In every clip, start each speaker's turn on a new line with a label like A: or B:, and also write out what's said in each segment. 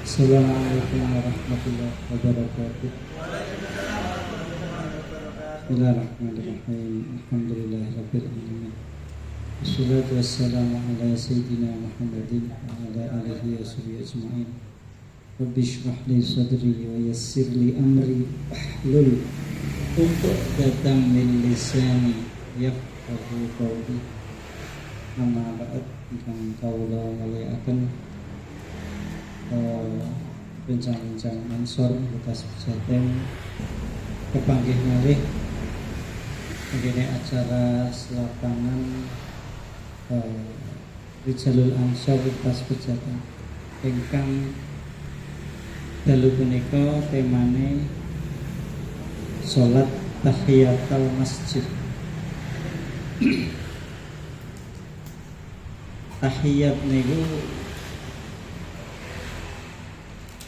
A: Assalamualaikum warahmatullahi wabarakatuh. Bismillahirrahmanirrahim. Alhamdulillahirabbil alamin. Wassalatu wassalamu ala sayyidina Muhammadin wa ala alihi washabihi ajmain. Rabbi shrah li sadri wa yassir li amri wahlul 'uqdatam min lisani yafqahu qawli. Amma ba'd, ingkang kawula mulyakaken rencang-rencang ansor bekas pejaten kepanggih malih begini acara selapangan Rijalul Ansor bekas pejaten ingkang dalu punika temane salat tahiyatul masjid. Tahiyat niku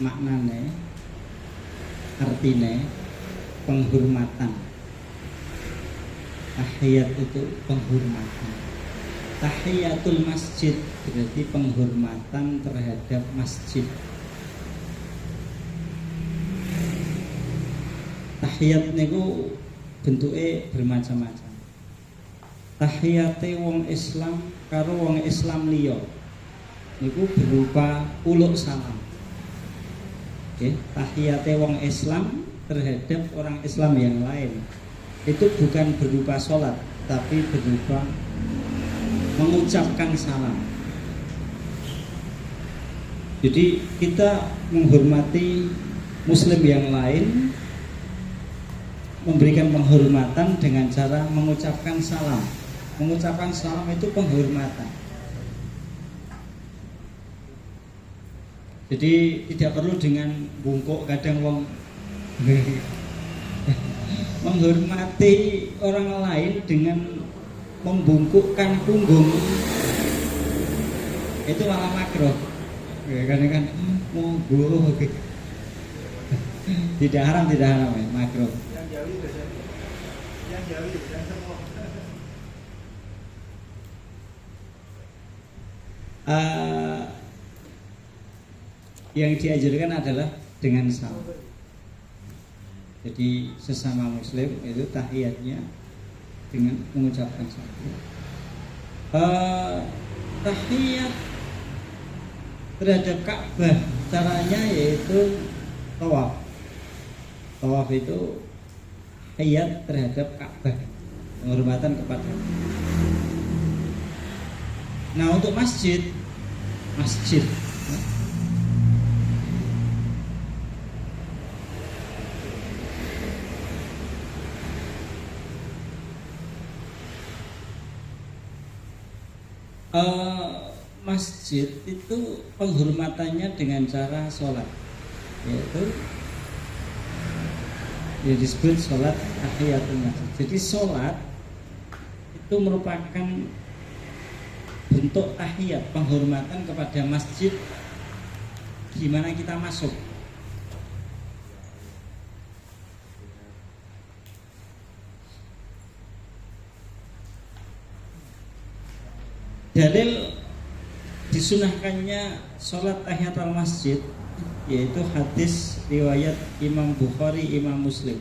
A: maknane artine penghormatan. Tahiyat itu penghormatan. Tahiyatul masjid berarti penghormatan terhadap masjid. Tahiyat niku bentuke bermacam-macam. Tahiyate wong Islam karo wong Islam liya niku berupa uluk salam. Tahiyate wong Islam terhadap orang Islam yang lain itu bukan berupa sholat, tapi berupa mengucapkan salam. Jadi kita menghormati Muslim yang lain, memberikan penghormatan dengan cara mengucapkan salam. Mengucapkan salam itu penghormatan. Jadi tidak perlu dengan bungkuk, kadang wong menghormati orang lain dengan membungkukkan punggung itu malah makruh. Kadang kan monggo. Tidak haram ya, makruh. Yang jauh biasanya. Yang jauh, yang semua. Yang diajarkan adalah dengan salam. Jadi sesama Muslim itu tahiyatnya dengan mengucapkan salam. Tahiyat terhadap Ka'bah caranya yaitu tawaf. Tawaf itu tahiyat terhadap Ka'bah, penghormatan kepada. Nah untuk masjid masjid itu penghormatannya dengan cara sholat, yaitu ya disebut sholat tahiyatul masjid. Jadi sholat itu merupakan bentuk tahiyat, penghormatan kepada masjid di mana kita masuk. Dalil disunahkannya sholat tahiyatul masjid yaitu hadis riwayat Imam Bukhari, Imam Muslim.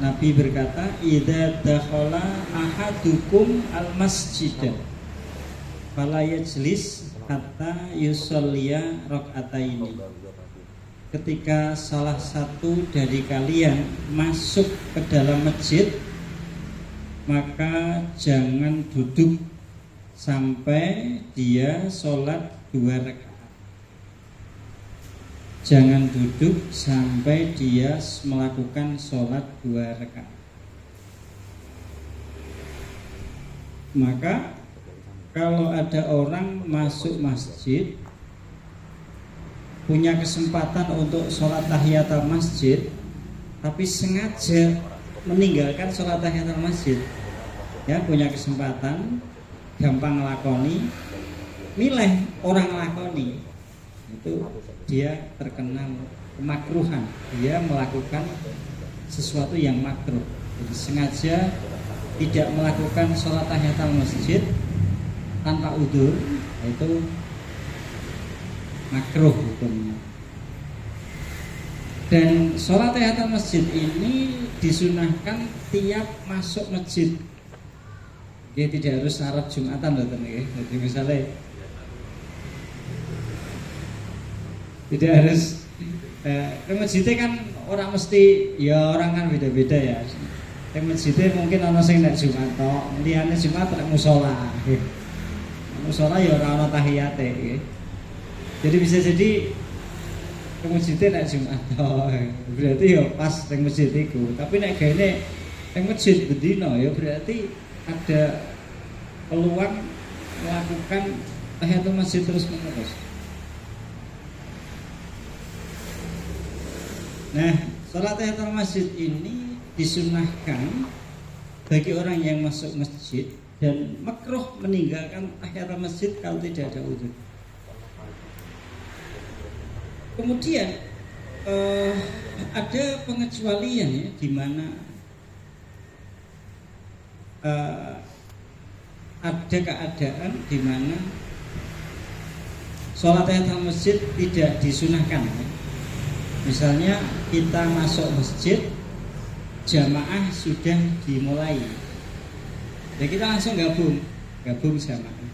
A: Nabi berkata, "Idza dakhala ahadukum al-masjid fala yajlis hatta yusalliya rak'ataini." Ketika salah satu dari kalian masuk ke dalam masjid, maka jangan duduk sampai dia sholat 2 rakaat. Jangan duduk sampai dia melakukan sholat 2 rakaat. Maka kalau ada orang masuk masjid punya kesempatan untuk sholat tahiyatul masjid, tapi sengaja meninggalkan sholat tahiyatul masjid, ya punya kesempatan, gampang lakoni, milih orang lakoni, itu dia terkena kemakruhan, dia melakukan sesuatu yang makruh. Jadi sengaja tidak melakukan sholat tahiyatul masjid tanpa udzur, itu makruh hukumnya. Dan sholat tahiyatul masjid ini disunahkan tiap masuk masjid. Dia tidak harus syarat Jumatan loh teman ya. Jadi misalnya tidak harus ke masjidnya kan orang mesti ya orang kan beda-beda ya. Ke masjidnya mungkin orang sing nek Jumat tok, liyane Jumat nek musala. Musala ya ora ana tahiyate. Jadi bisa jadi ke masjidnya nek Jumat tok. Berarti ya pas ning masjid iku. Tapi nek gaene ning masjid bendina ya berarti ada peluang melakukan tahiyatul masjid terus-menerus. Nah, sholat tahiyatul masjid ini disunahkan bagi orang yang masuk masjid dan makruh meninggalkan tahiyatul masjid kalau tidak ada uzur. Kemudian ada pengecualian ya, di mana ada keadaan di mana sholat tahiyatul masjid tidak disunahkan. Misalnya kita masuk masjid, jamaah sudah dimulai, ya kita langsung gabung jamaah.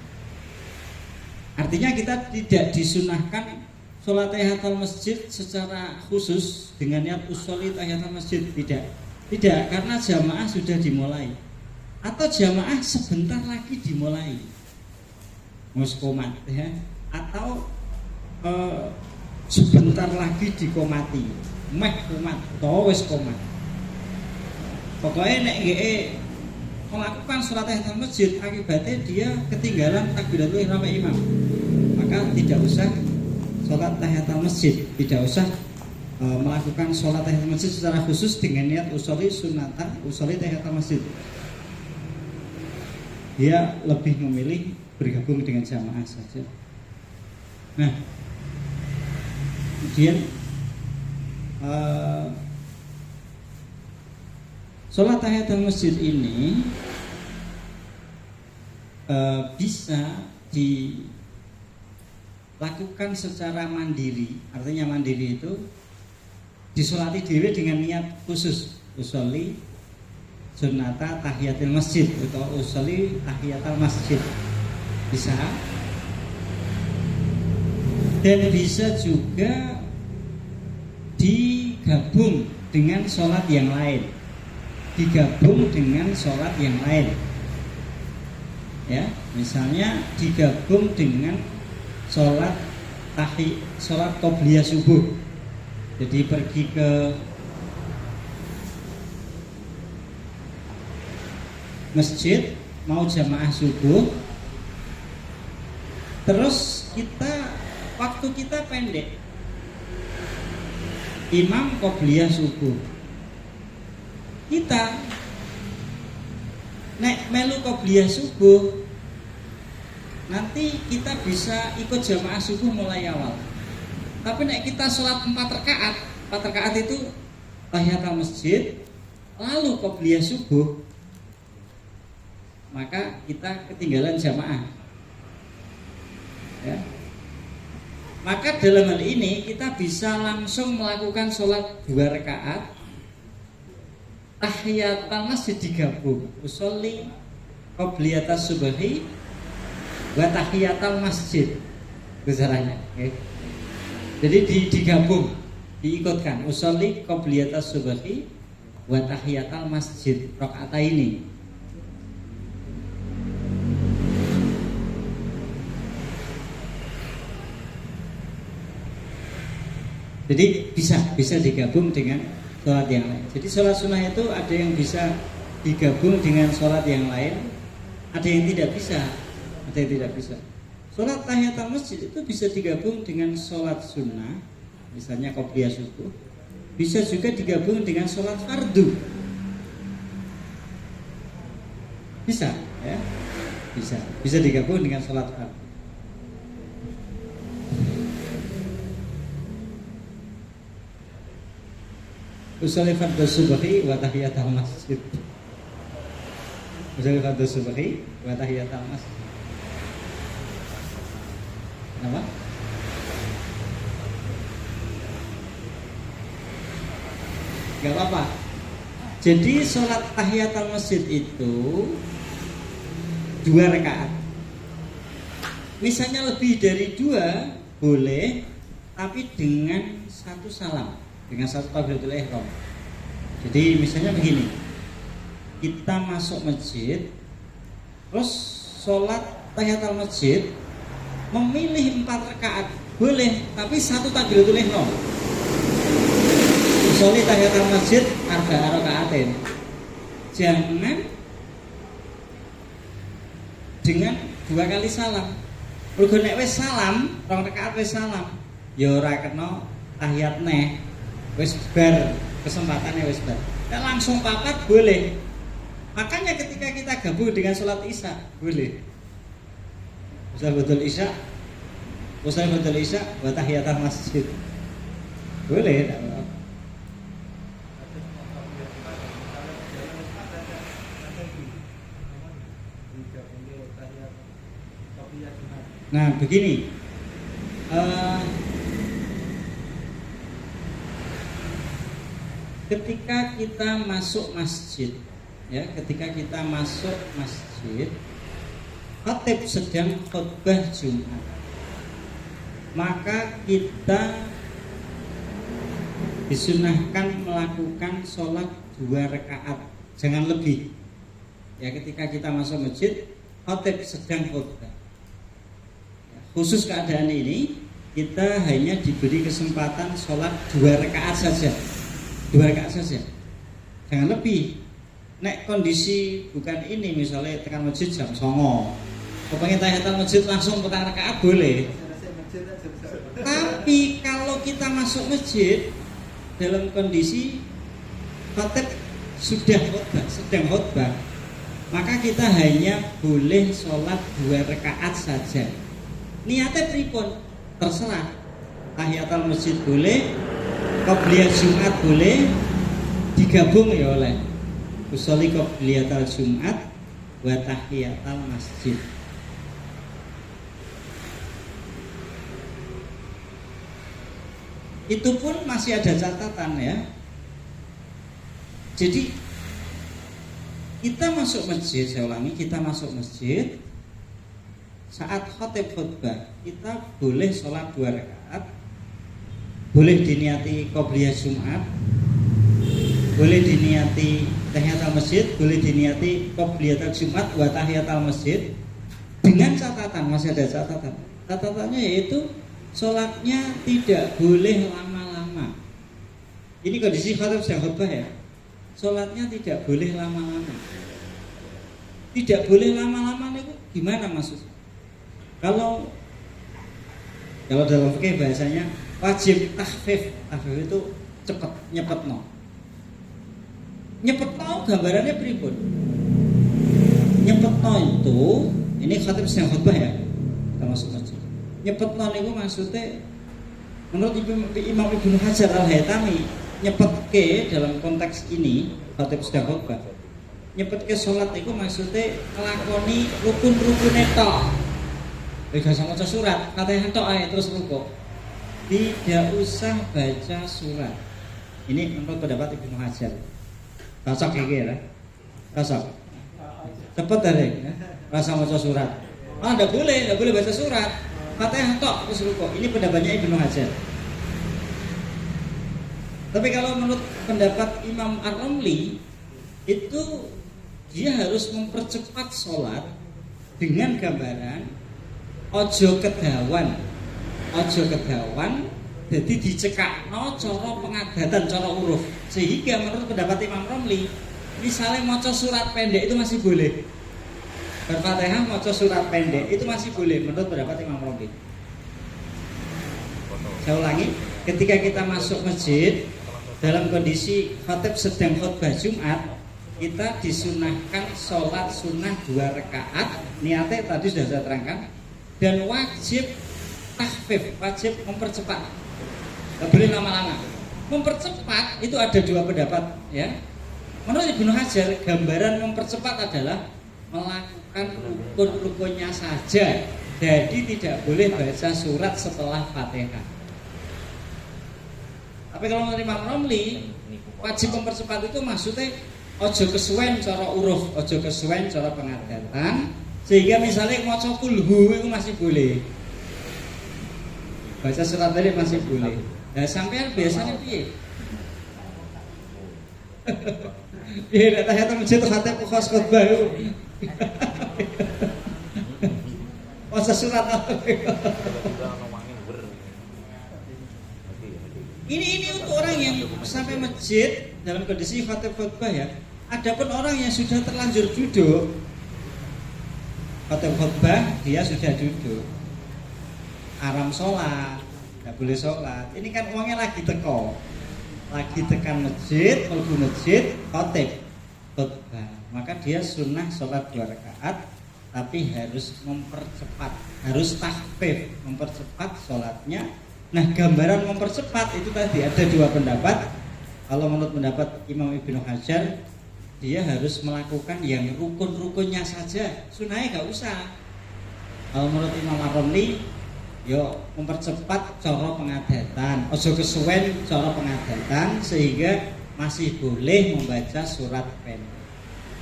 A: Artinya kita tidak disunahkan sholat tahiyatul masjid secara khusus dengan niat usholi tahiyatul masjid, tidak, karena jamaah sudah dimulai. Atau jamaah sebentar lagi dimulai muskomat ya, atau sebentar lagi dikomati meh komat atau wis komat. Pokoknya nek melakukan sholat tahiyatul masjid akibatnya dia ketinggalan takbiratul ihram imam, maka tidak usah sholat tahiyatul masjid, tidak usah melakukan sholat tahiyatul masjid secara khusus dengan niat usholi sunatan usholi tahiyatul masjid. Dia lebih memilih bergabung dengan jamaah saja. Nah, kemudian sholat tahiyatul masjid ini bisa dilakukan secara mandiri. Artinya mandiri itu disolati diri dengan niat khusus, usholi sunnata tahiyatul masjid atau usholi tahiyatul masjid, bisa. Dan bisa juga digabung dengan sholat yang lain, ya, misalnya digabung dengan sholat qobliyah subuh. Jadi pergi ke masjid mau jamaah subuh, terus waktu kita pendek, imam qobliyah subuh, kita nek melu qobliyah subuh, nanti kita bisa ikut jamaah subuh mulai awal. Tapi nek kita sholat 4 rakaat itu tahiyatul masjid lalu qobliyah subuh, maka kita ketinggalan jamaah ya. Maka dalam hal ini kita bisa langsung melakukan sholat 2 rakaat tahiyatul masjid digabung, usholi qobliyatas subhi wa tahiyatul masjid, caranya okay. Jadi digabung, diikutkan usholi qobliyatas subhi wa tahiyatul masjid rakaat ini. Jadi bisa digabung dengan sholat yang lain. Jadi sholat sunnah itu ada yang bisa digabung dengan sholat yang lain, ada yang tidak bisa, Sholat tahiyatul masjid itu bisa digabung dengan sholat sunnah, misalnya qobliyah subuh. Bisa juga digabung dengan sholat fardu. Bisa, ya, bisa digabung dengan sholat fardu. Usholi fardhu subhi wa tahiyatul masjid. Usholi fardhu subhi wa tahiyatul masjid. Kenapa? nggak apa-apa. Jadi sholat tahiyatul masjid itu 2 rakaat. Misalnya lebih dari 2 boleh, tapi dengan 1 salam, dengan 1 takbiratul ihram. Jadi misalnya begini, kita masuk masjid, terus sholat tahiyatul masjid, memilih 4 rakaat boleh, tapi 1 takbiratul ihram. Sholat tahiyatul masjid arba'a rakaatin. Jangan dengan 2 kali salam. Mergo nek wis salam, 2 rakaat wis salam, ya ora kena tahiyat neh. Wis bar, kesempatannya wis bar. Nek langsung 4 boleh. Makanya ketika kita gabung dengan sholat isya boleh. Usai betul isya, wa tahiyatul masjid. Boleh, tak apa. Nah begini, ketika kita masuk masjid, ya, ketika kita masuk masjid, khatib sedang khutbah Jumat, maka kita disunahkan melakukan sholat 2 rakaat, jangan lebih. Ya, ketika kita masuk masjid, khatib sedang khutbah. Khusus keadaan ini kita hanya diberi kesempatan sholat 2 rakaat saja, 2 rakaat saja, jangan lebih. Nek kondisi bukan ini, misalnya tekan masjid jam 09.00, kepengen tahiyatul masjid langsung 4 rakaat boleh. Tapi kalau kita masuk masjid dalam kondisi khatib sudah khutbah, sedang khutbah, maka kita hanya boleh sholat 2 rakaat saja. Niatnya pripun? Terserah. Tahiyatul masjid boleh, qobliyah Jumat boleh, digabung ya oleh. Usolli qobliyatul Jumat wa tahiyatul masjid. Itu pun masih ada catatan ya. Jadi kita masuk masjid, saya ulangi, kita masuk masjid. Saat khatib khutbah, kita boleh sholat 2 rakaat, boleh diniati qobliyah Jumat, boleh diniati tahiyatul masjid, boleh diniati qobliyatul Jumat wa tahiyatul masjid, dengan catatan, masih ada catatan. Catatannya yaitu sholatnya tidak boleh lama-lama. Ini kondisi khatib sedang khutbah ya. Sholatnya tidak boleh lama-lama. Tidak boleh lama-lama itu gimana maksudnya? Kalau dalam fikih bahasanya wajib takhfif. Takhfif itu cepat, nyepetno. Nyepetno gambarannya pripun? Nyepetno itu, ini khatib sedang khutbah ya, kita masuk masjid. Nyepetno niku maksudnya menurut Imam Ibnu Hajar Al-Haytami, nyepetke dalam konteks ini khatib sedang khutbah. Nyepetke sholat itu maksudnya nglakoni rukun-rukune tok. Gak usah baca surat, katanya tok ae terus rukuk. Tidak usah baca surat. Ini menurut pendapat Ibnu Hajar. Cocok iki ya. Cocok. Cepet dari rasa baca surat. Enggak boleh baca surat. Katanya tok terus rukuk. Ini pendapatnya Ibnu Hajar. Tapi kalau menurut pendapat Imam Ar-Ramli, itu dia harus mempercepat sholat dengan gambaran ojo kedawan, jadi dicekakno cara pengadatan, cara huruf. Sehingga menurut pendapat Imam Romli, misalnya maca surat pendek itu masih boleh. Al-Fatihah maca surat pendek itu masih boleh menurut pendapat Imam Romli. Saya ulangi, ketika kita masuk masjid dalam kondisi khatib sedang khutbah Jumat, kita disunahkan sholat sunnah 2 rakaat. Niatnya tadi sudah saya terangkan. Dan wajib takhfif, wajib mempercepat. Tidak boleh lama-lama. Mempercepat itu ada 2 pendapat ya. Menurut Ibnu Hajar, gambaran mempercepat adalah melakukan rukun-rukunnya saja. Jadi tidak boleh baca surat setelah Fatihah. Tapi kalau menurut Imam Romli, Wajib mempercepat itu maksudnya ojo kesuwen cara uruf, ojo kesuwen cara pengadatan, sehingga misalnya maca kulhu itu masih boleh. Baca surat tadi masih boleh. Nah, sampean biasanya piye? Piye nek tahiyat masjid khatib khos khotbah itu. Baca surat Ini untuk orang yang sampai masjid dalam kondisi khatib khotbah ya. Adapun orang yang sudah terlanjur duduk khatib khotbah, dia sudah duduk. Haram sholat, nggak boleh sholat. Ini kan uangnya lagi tekan masjid, mlebu masjid, khatib khotbah. Maka dia sunnah sholat 2 rakaat, tapi harus mempercepat, harus takhfif, mempercepat sholatnya. Nah, gambaran mempercepat itu tadi ada 2 pendapat. Kalau menurut pendapat Imam Ibnu Hajar, dia harus melakukan yang rukun-rukunnya saja, sunnahnya nggak usah. Kalau menurut Imam Ar-Ramli, yo mempercepat cara pengadatan, ojo kesuwen cara pengadatan, sehingga masih boleh membaca surat pendek.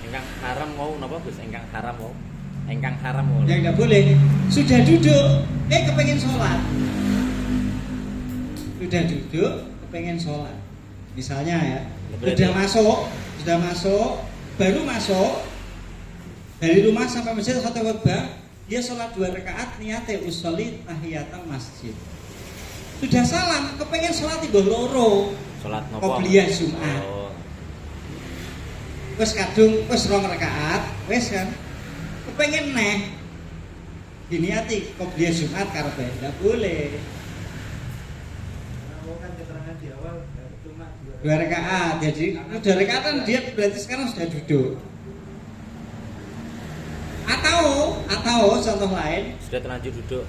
B: Engkang haram mau napa Gus? Engkang haram mau. Engkang haram mau.
A: Ya enggak boleh. Sudah duduk, kepengen sholat. Sudah duduk, kepengen sholat. Misalnya ya, sudah masuk, baru masuk dari rumah sampai masjid khatib khotbah. Dia sholat 2 rakaat niate usolli tahiyatul masjid. Sudah salam, kepengen sholat 3 loro.
B: Sholat nopo?
A: Qobliyah Jumat. Wes kadung, wes 2 rakaat, wes kan. Kepengen neh. Diniati qobliyah Jumat karepe, enggak boleh.
C: Kan keterangan di awal cuma
A: 2 rakaat. Jadi 2 rakaat kan dia berarti sekarang sudah duduk. Atau contoh lain,
B: sudah terlanjur duduk.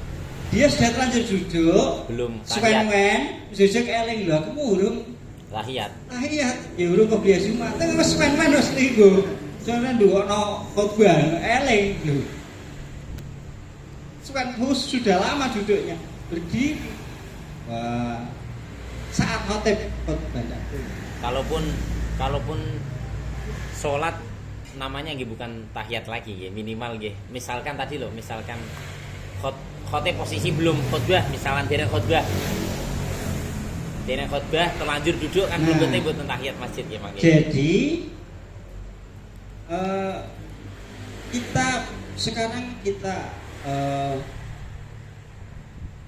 A: Dia sudah terlanjur duduk,
B: belum
A: suwen-wen, jujur eling lho, aku urung
B: tahiyat.
A: Ya urung qobliyah Jumat. Tapi wis suwen-wen wis niku. Soale ndukno khotbah eling lho. Suwen sudah lama duduknya, berdiri. Wah, saat khatib khotbah.
B: Kalaupun sholat namanya nggih bukan tahiyat lagi nggih, minimal nggih. Misalkan tadi loh, misalkan khotib posisi belum khotbah, misalkan dereng khotbah. Dereng khotbah terlanjur duduk kan belum tentu buat tahiyat masjid ya Pak.
A: Jadi kita sekarang kita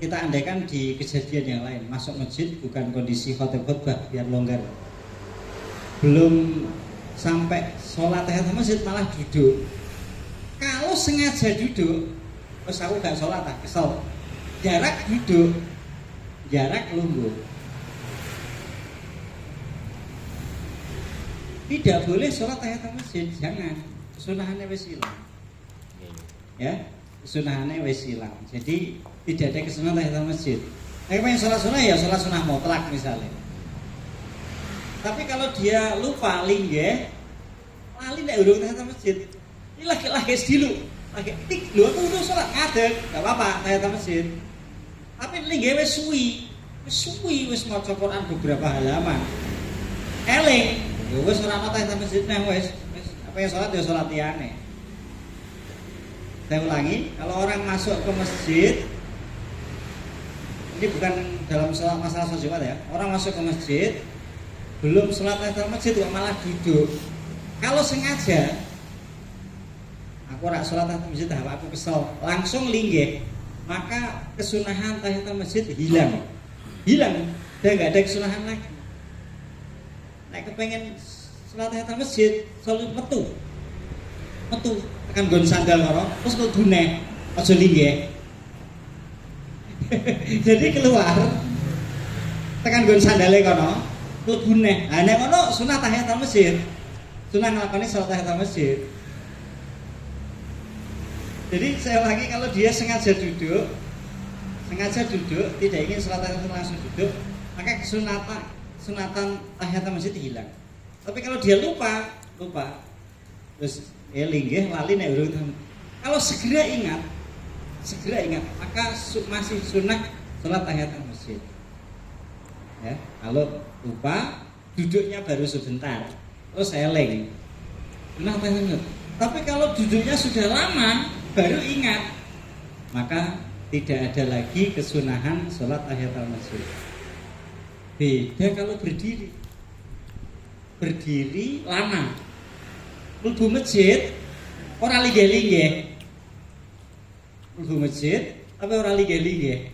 A: andaikan di kejadian yang lain, masuk masjid bukan kondisi khatib khotbah biar longgar. Belum sampai sholat tahiyat masjid malah duduk. Kalau sengaja duduk, terus aku gak sholat kesel. Jarak duduk, jarak lungguh. Tidak boleh sholat tahiyat masjid, jangan. Sunahannya wis ilang. Ya, sunahannya wis ilang. Jadi tidak ada kesunahan tahiyat masjid. Nek pengen sholat sunah ya sholat sunah mutlak misalnya. Tapi kalau dia lupa linggih, lali nek urung tahiyat masjid. Ini lagi dulu. Lagi tik lho aku udah sholat ngadeg, enggak apa-apa tahiyat masjid. Tapi linggih wis suwi, wis maca Quran beberapa halaman. Eling, ya wis ora ana tahiyat masjid nang wis apa yang sholat ya sholat liyane. Saya ulangi, kalau orang masuk ke masjid, ini bukan dalam masalah sholat Jumat ya. Orang masuk ke masjid belum sholat tahiyat masjid kok malah duduk. Kalau sengaja aku rak sholat tahiyat masjid aku kesel, langsung linggih, maka kesunahan tahiyat masjid hilang. Dan nggak ada kesunahan lagi. Nek kepengen sholat tahiyat masjid, sholat metu tekan gon sandal karo, terus kok duneh, aja linggih. Jadi keluar tekan gon sandale kono, mlebu neh. Ha nek ngono sunah tahiyat masjid. Sunah nglakoni salat tahiyat masjid. Jadi saya lagi kalau dia sengaja duduk, tidak ingin salat tahiyat langsung duduk, maka sunatan tahiyat masjid hilang. Tapi kalau dia lupa, terus linggih lali nek urung. Kalau segera ingat, maka masih sunnah salat tahiyat masjid. Ya, kalau lupa duduknya baru sebentar, terus eling. Kenapa ingat? Tapi kalau duduknya sudah lama, baru ingat, maka tidak ada lagi kesunahan sholat tahiyatul masjid. Beda kalau berdiri. Berdiri lama. Mlebu masjid ora linggih-linggih. Mlebu masjid tapi ora linggih-linggih.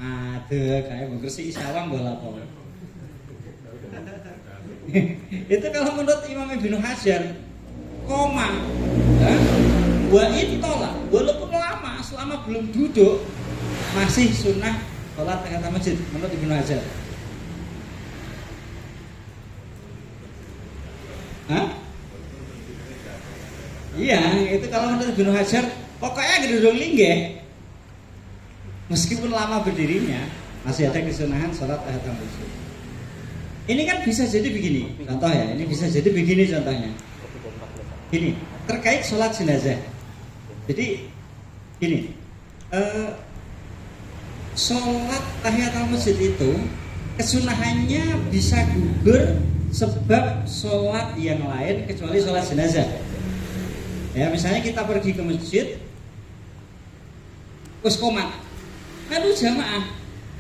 A: Aduh, kayak mau gresiki sawang bola apa. Itu kalau menurut Imam Ibnu Hajar koma. Wa intola, walaupun lama selama belum duduk masih sunnah sholat tahiyatul masjid menurut Ibnu Hajar. Iya, itu kalau menurut Ibnu Hajar pokoknya gedung linggih. Meskipun lama berdirinya masih ada kesunahan sholat tahiyatul masjid. Ini kan bisa jadi begini, contoh ya. Ini bisa jadi begini contohnya. Gini, terkait sholat jenazah. Jadi gini, sholat tahiyatul masjid itu kesunahannya bisa gugur sebab sholat yang lain kecuali sholat jenazah. Ya, misalnya kita pergi ke masjid, terus komat, lalu jamaah,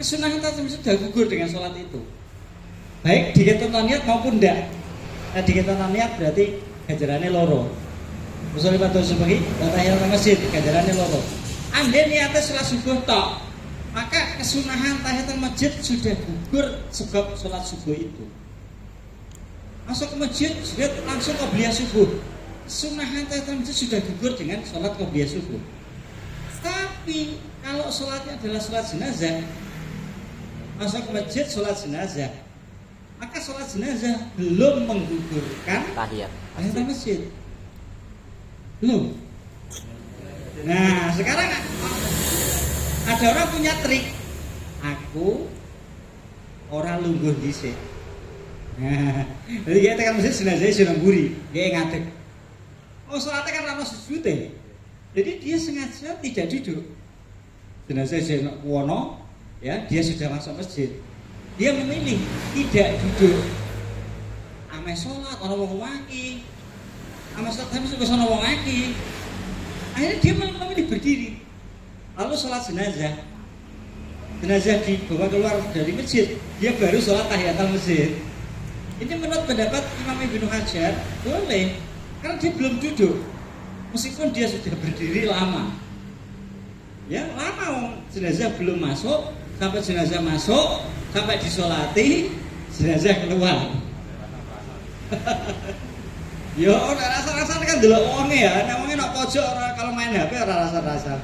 A: kesunahan tahiyatul masjid sudah gugur dengan sholat itu. Baik diketon niat maupun tidak. Nah, diketon niat berarti ganjarannya loro. Misalnya pada subuh tahiyatul masjid ganjarannya loro. Andai niatnya sholat subuh tok, maka kesunahan tahiyatul masjid sudah gugur sebab sholat subuh itu. Masuk ke masjid sudah langsung qobliyah subuh. Kesunahan tahiyatul masjid sudah gugur dengan sholat qobliyah subuh. Tapi kalau sholatnya adalah sholat jenazah, masuk ke masjid sholat jenazah, maka sholat jenazah belum menggugurkan tahiyatul masjid. Belum. Nah, sekarang ada orang punya trik. Aku orang lungguh dhisik. Nah, jadi kita tekan masjid jenazah sudah mburi, dia ngadeg. Oh, sholatnya kan lama sujud. Jadi dia sengaja tidak duduk. Jenazah jenazah wono, ya, dia sudah masuk masjid. Dia memilih tidak duduk. Ame sholat orang wong waki. Ame sholat tapi suka sono wong waki. Akhirnya dia memilih berdiri. Lalu sholat jenazah. Jenazah dibawa keluar dari masjid, dia baru sholat tahiyatul masjid. Ini menurut pendapat Imam Ibnu Hajar boleh, karena dia belum duduk. Meskipun dia sudah berdiri lama. Ya, lama jenazah belum masuk, sampai jenazah masuk, sampai disolati, jenazah keluar. Yo, ora rasa-rasa kan delok wonge ya, nek wonge nek pojok ora kalau main HP ora rasa-rasa.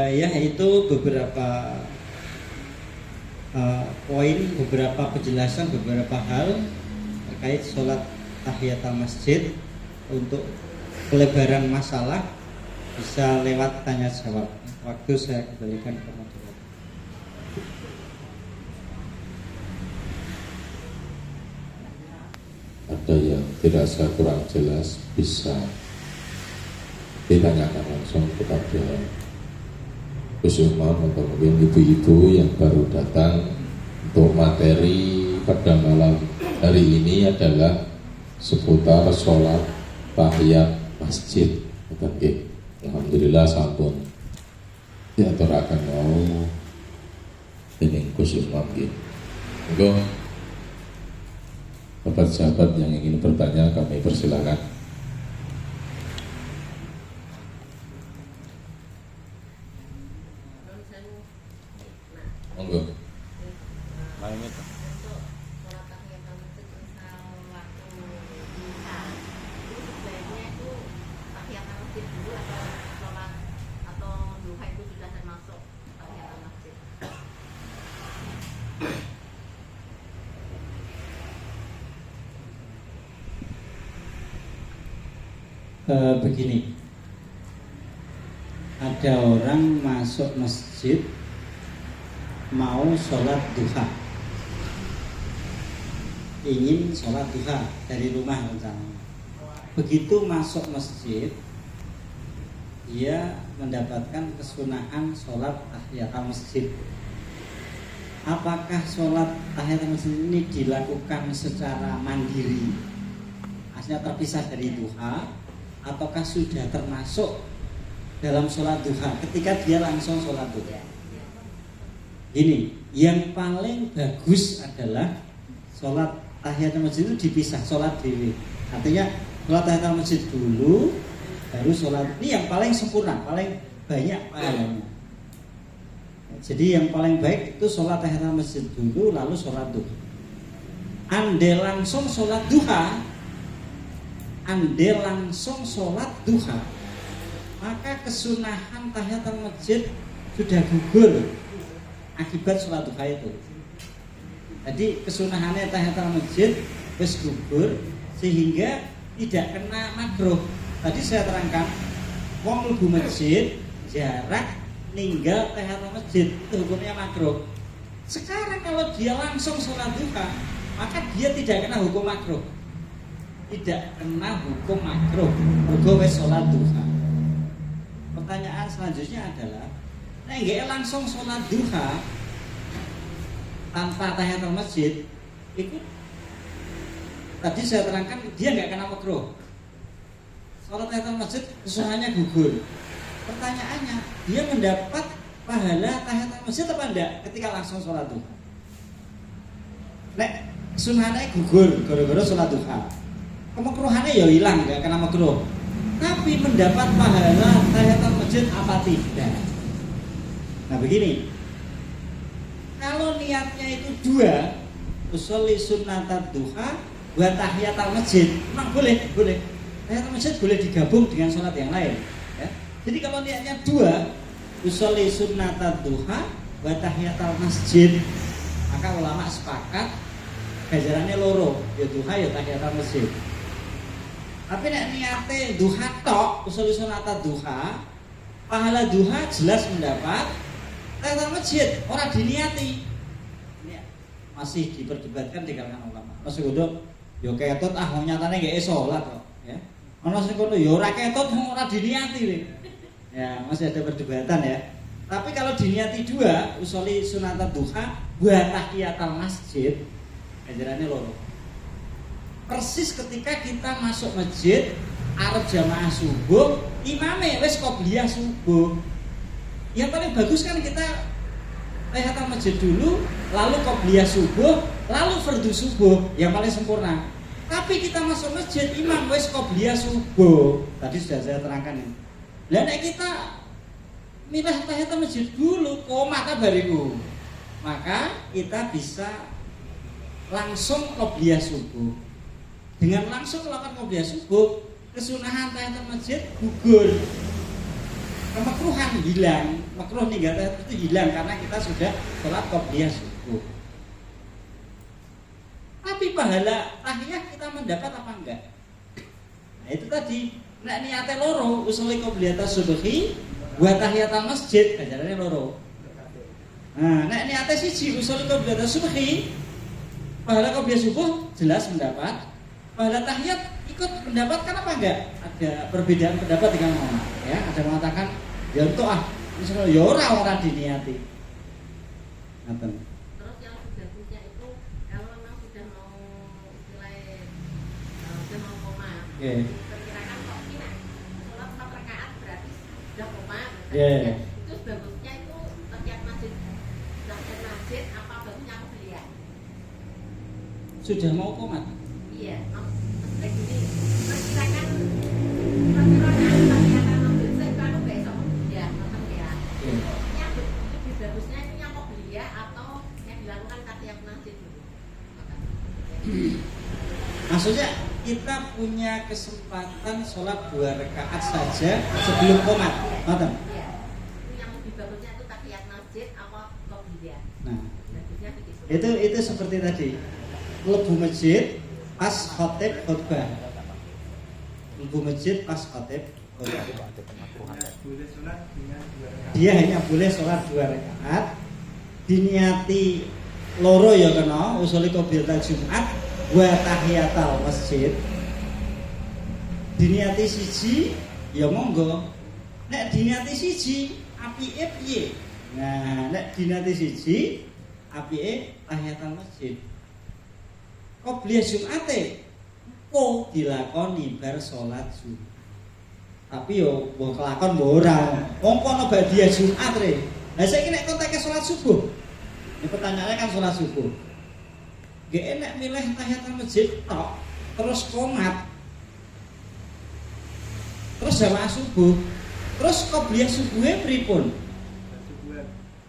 A: Ya itu beberapa poin, beberapa penjelasan, beberapa hal terkait sholat tahiyatul masjid. Untuk pelebaran masalah bisa lewat tanya jawab. Waktu saya kembalikan ke moderator.
D: Ada yang dirasa kurang jelas bisa ditanyakan langsung kepada Gus Umam atau mungkin ibu-ibu yang baru datang. Untuk materi pada malam hari ini adalah seputar sholat tahiyat masjid. Oke, alhamdulillah sampun diaturaken mau dening Gus Umam nggih. Monggo Bapak sahabat yang ingin bertanya kami persilakan. Monggo.
A: Begini, ada orang masuk masjid mau sholat duha. ingin sholat duha dari rumah rencananya. Begitu masuk masjid, dia mendapatkan kesunahan sholat tahiyatul masjid. Apakah sholat tahiyatul masjid ini dilakukan secara mandiri, artinya terpisah dari duha, ataukah sudah termasuk dalam sholat duha ketika dia langsung sholat duha? Ini yang paling bagus adalah sholat tahiyatul masjid itu dipisah, sholat dewi. Artinya sholat tahiyatul masjid dulu, baru sholat. Ini yang paling sempurna, paling banyak pahalanya. Jadi yang paling baik itu sholat tahiyatul masjid dulu, lalu sholat duha. Andai langsung sholat duha, maka kesunahan tahiyatul masjid sudah gugur akibat sholat duha itu. Jadi kesunahannya tahiyatul masjid wis gugur sehingga tidak kena makruh. Tadi saya terangkan, wong mlebu masjid jarak ninggal tahiyatul masjid itu hukumnya makruh. Sekarang kalau dia langsung sholat duha, maka dia tidak kena hukum makruh. Tidak kena hukum makruh mergo wis sholat duha. Pertanyaan selanjutnya adalah, nek nggih langsung sholat duha tanpa tahiyatul masjid, itu tadi saya terangkan dia nggak kena makruh. Sholat tahiyatul masjid kesunahannya gugur. Pertanyaannya, dia mendapat pahala tahiyatul masjid apa enggak ketika langsung sholat duha? Nek sunahnya gugur gara-gara sholat duha, kemakruhannya ya hilang, nggak kena makruh. Tapi mendapat pahala tahiyatul masjid apa tidak? Nah begini, kalau niatnya itu dua, usolli sunnatat duha wa tahiyatul masjid, memang boleh. Tahiyatul masjid boleh digabung dengan sholat yang lain. Ya. Jadi kalau niatnya dua, usolli sunnatat duha wa tahiyatul masjid, maka ulama sepakat gajarannya loro, ya duha ya tahiyatul masjid. Tapi nek niate duha tok, usul sunnatat duha, pahala duha jelas mendapat, tahiyatul masjid ora diniati. Ini masih diperdebatkan di kalangan ulama. Mas kudu yo ketut wong nyatane nggih salat kok, ya. Ana sing kono yo ora ketut ora diniati. Ya, masih ada perdebatan ya. Tapi kalau diniati dua, usuli sunnatat duha wa tahiyatul masjid, ajarannya loro. Persis ketika kita masuk masjid arep jamaah subuh, imame wis qobliyah subuh. Yang paling bagus kan kita tahiyatul masjid dulu, lalu qobliyah subuh, lalu fardu subuh, yang paling sempurna. Tapi kita masuk masjid, imam wis qobliyah subuh. Tadi sudah saya terangkan ini. Lah nek kita milah tahiyatul masjid dulu, maka bariku, maka kita bisa langsung qobliyah subuh. Dengan langsung melakukan qobliyah subuh, kesunahan tahiyatul masjid gugur, kemakruhan hilang, makruh ninggal tahiyatul itu hilang karena kita sudah sholat qobliyah subuh. Tapi pahala tahiyah kita mendapat apa enggak? Nah itu tadi, nek niate loro, usuli qobliyah subhi wa tahiyatul masjid, ajarannya loro. Nah, nek niate siji usuli qobliyah subhi, pahala qobliyah subuh jelas mendapat. Pahala tahiyat ikut mendapatkan apa enggak? Ada perbedaan pendapat dengan ulama. Ya, ada yang mengatakan ya untuk misalnya ya orang diniati. Ngaten.
E: Terus yang bagusnya itu kalau memang sudah mau mulai sudah mau koma.
A: Yeah.
E: Perkirakan kok ini sholat 4 rakaat berarti sudah koma.
A: Yeah.
E: Itu bagusnya itu setiap masjid apa bagusnya qobliyah.
A: Sudah mau komat.
E: Iya, maksudnya gini, perkirakan tahiyatan masjid saya kalau besok ya, maksud ya. Yang lebih bagusnya itu yang qobliyah atau yang dilakukan tahiyat masjid dulu.
A: Maksudnya kita punya kesempatan sholat 2 rakaat saja sebelum komat. Ngoten.
E: Iya. Yang lebih bagusnya itu tahiyat masjid apa qobliyah.
A: Nah,
E: Bagusnya begitu.
A: itu seperti tadi. Lebu masjid pas khotib khutbah. Lebu masjid pas khotib khutbah.
C: Boleh sholat dengan 2 rakaat.
A: Dia hanya boleh sholat 2 rakaat. Diniati loro ya kena usuli qobliyah Jumat wa tahiyatul masjid diniati siji ya monggo, nek diniati siji apike piye? Nah, nek diniati siji apike tahiyatul masjid. Qobliyah Jumate kok dilakoni bar salat Jumat. Tapi yo mbok kelakon mbok ora. Wong kono badiah Jumat re. Lah saiki nek konteke salat subuh. Ini pertanyaannya kan salat subuh. Gak enak milih tahiyatul masjid tok, terus qomat. Terus jamaah subuh. Terus qobliyah subuhe pripun?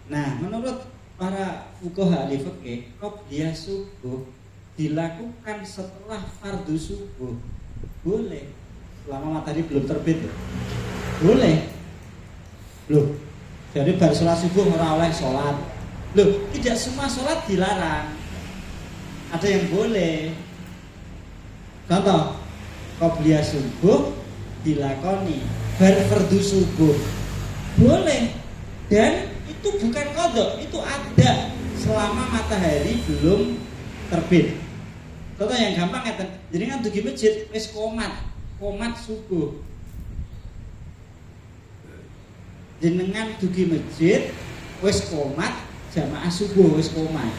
A: Nah, menurut para fuqaha ahli fikih, qobliyah subuh dilakukan setelah fardu subuh. Boleh. Selama matahari belum terbit, boleh. Loh, jadi baru sholat subuh ora oleh sholat. Loh, tidak semua sholat dilarang. Ada yang boleh. Contoh, qobliyah subuh dilakoni bar fardu subuh, boleh. Dan itu bukan qadha, itu ada selama matahari belum terbit. Contoh yang gampang ngeten, jenengan dugi masjid wis qomat subuh. Jenengan dugi masjid wis qomat jamaah subuh wis qomat.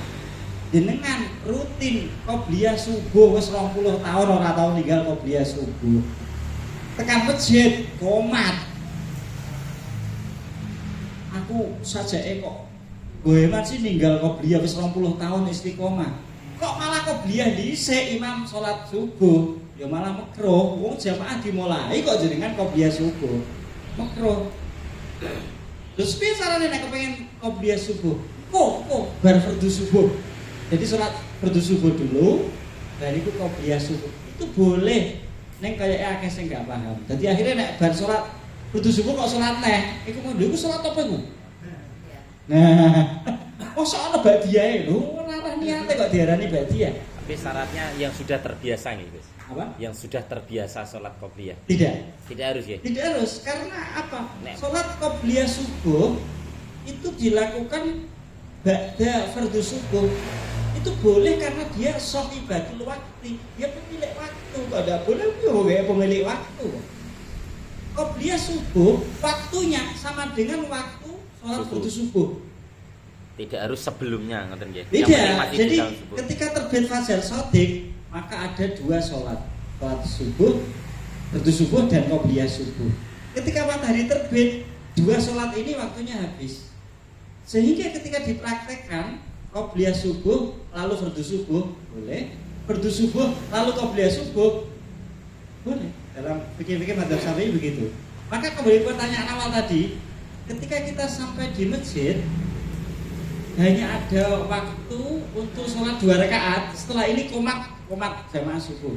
A: Jenengan rutin qobliyah subuh wis 20 tahun ora tau ninggal qobliyah subuh. Tekan masjid qomat. Aku sajake kok goeman sih ninggal qobliyah wis 20 tahun istiqomah. Kok malah qobliyah dhisik imam salat subuh? Ya malah makruh, wong jamaah dimulai kok jenengan qobliyah subuh. Makruh. Terus piye carane nek kepengin qobliyah subuh? Kok bar fardu subuh. Jadi salat fardu subuh dulu, bariku qobliyah subuh. Itu boleh. Ning kayake akeh sing gak paham. Dadi akhirnya nek bar salat fardu subuh kok salat neh, iku mau iku salat apa iku? Nah, kok ana badiahe lho, ora niate kok diarani badiah.
B: Tapi syaratnya yang sudah terbiasa nih, Gus.
A: Apa?
B: Yang sudah terbiasa sholat qobliyah.
A: Tidak
B: harus ya.
A: Tidak harus, karena apa? Sholat qobliyah subuh itu dilakukan ba'da fardu subuh. Itu boleh karena dia shahibul waktu, dia pemilik waktu. Kok tidak boleh dia pemilik waktu. Qobliyah subuh waktunya sama dengan waktu sholat fardu subuh.
B: Tidak harus sebelumnya, ngoten nggih.
A: Tidak. Jadi ketika terbit fajar shadiq, maka ada dua sholat subuh, fardu subuh dan qobliyah subuh. Ketika matahari terbit, dua sholat ini waktunya habis. Sehingga ketika dipraktekkan qobliyah subuh lalu fardu subuh boleh, fardu subuh lalu qobliyah subuh boleh. Dalam fikih-fikih madzhab Syafi'i begitu. Maka kembali pertanyaan awal tadi, ketika kita sampai di masjid hanya ada waktu untuk sholat 2 rakaat. Setelah ini komat jamaah subuh.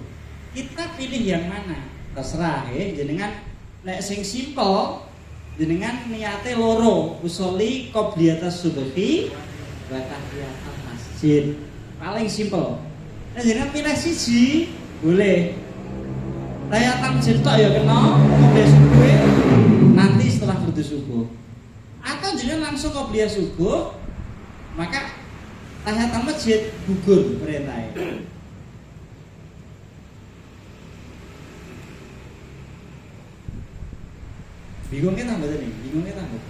A: Kita pilih yang mana? Terserah ya. Jenengan nek sing simpel, jenengan niate loro, usolli qobliyatas subhi wa tahiyatul masjid. Paling simpel. Nah jenengan pilih siji, boleh. Tahiyatul masjid tok ya kena, qobliyah subuh nanti setelah fardu subuh. Atau jenengan langsung qobliyah subuh, maka tahiyatul masjid gugur perintahnya. Bingungnya tambah tadi, bingungnya tambah.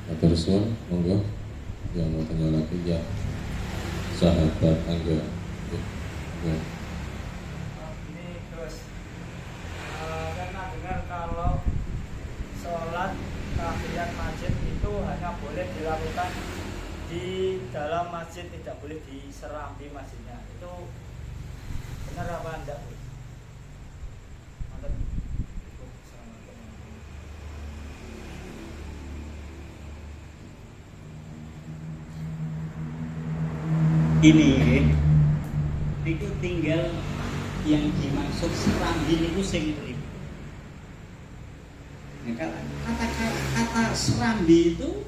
D: Matur suwun, monggo yang mau tanya lagi ya sahabat Angga. Ya.
C: Ini terus karena dengar kalau sholat tahiyat masjid itu hanya boleh dilakukan di dalam masjid, tidak boleh di serambi masjidnya. Itu benar apa enggak?
A: Ini itu tinggal yang dimaksud serambi itu sing pripun. Kata serambi itu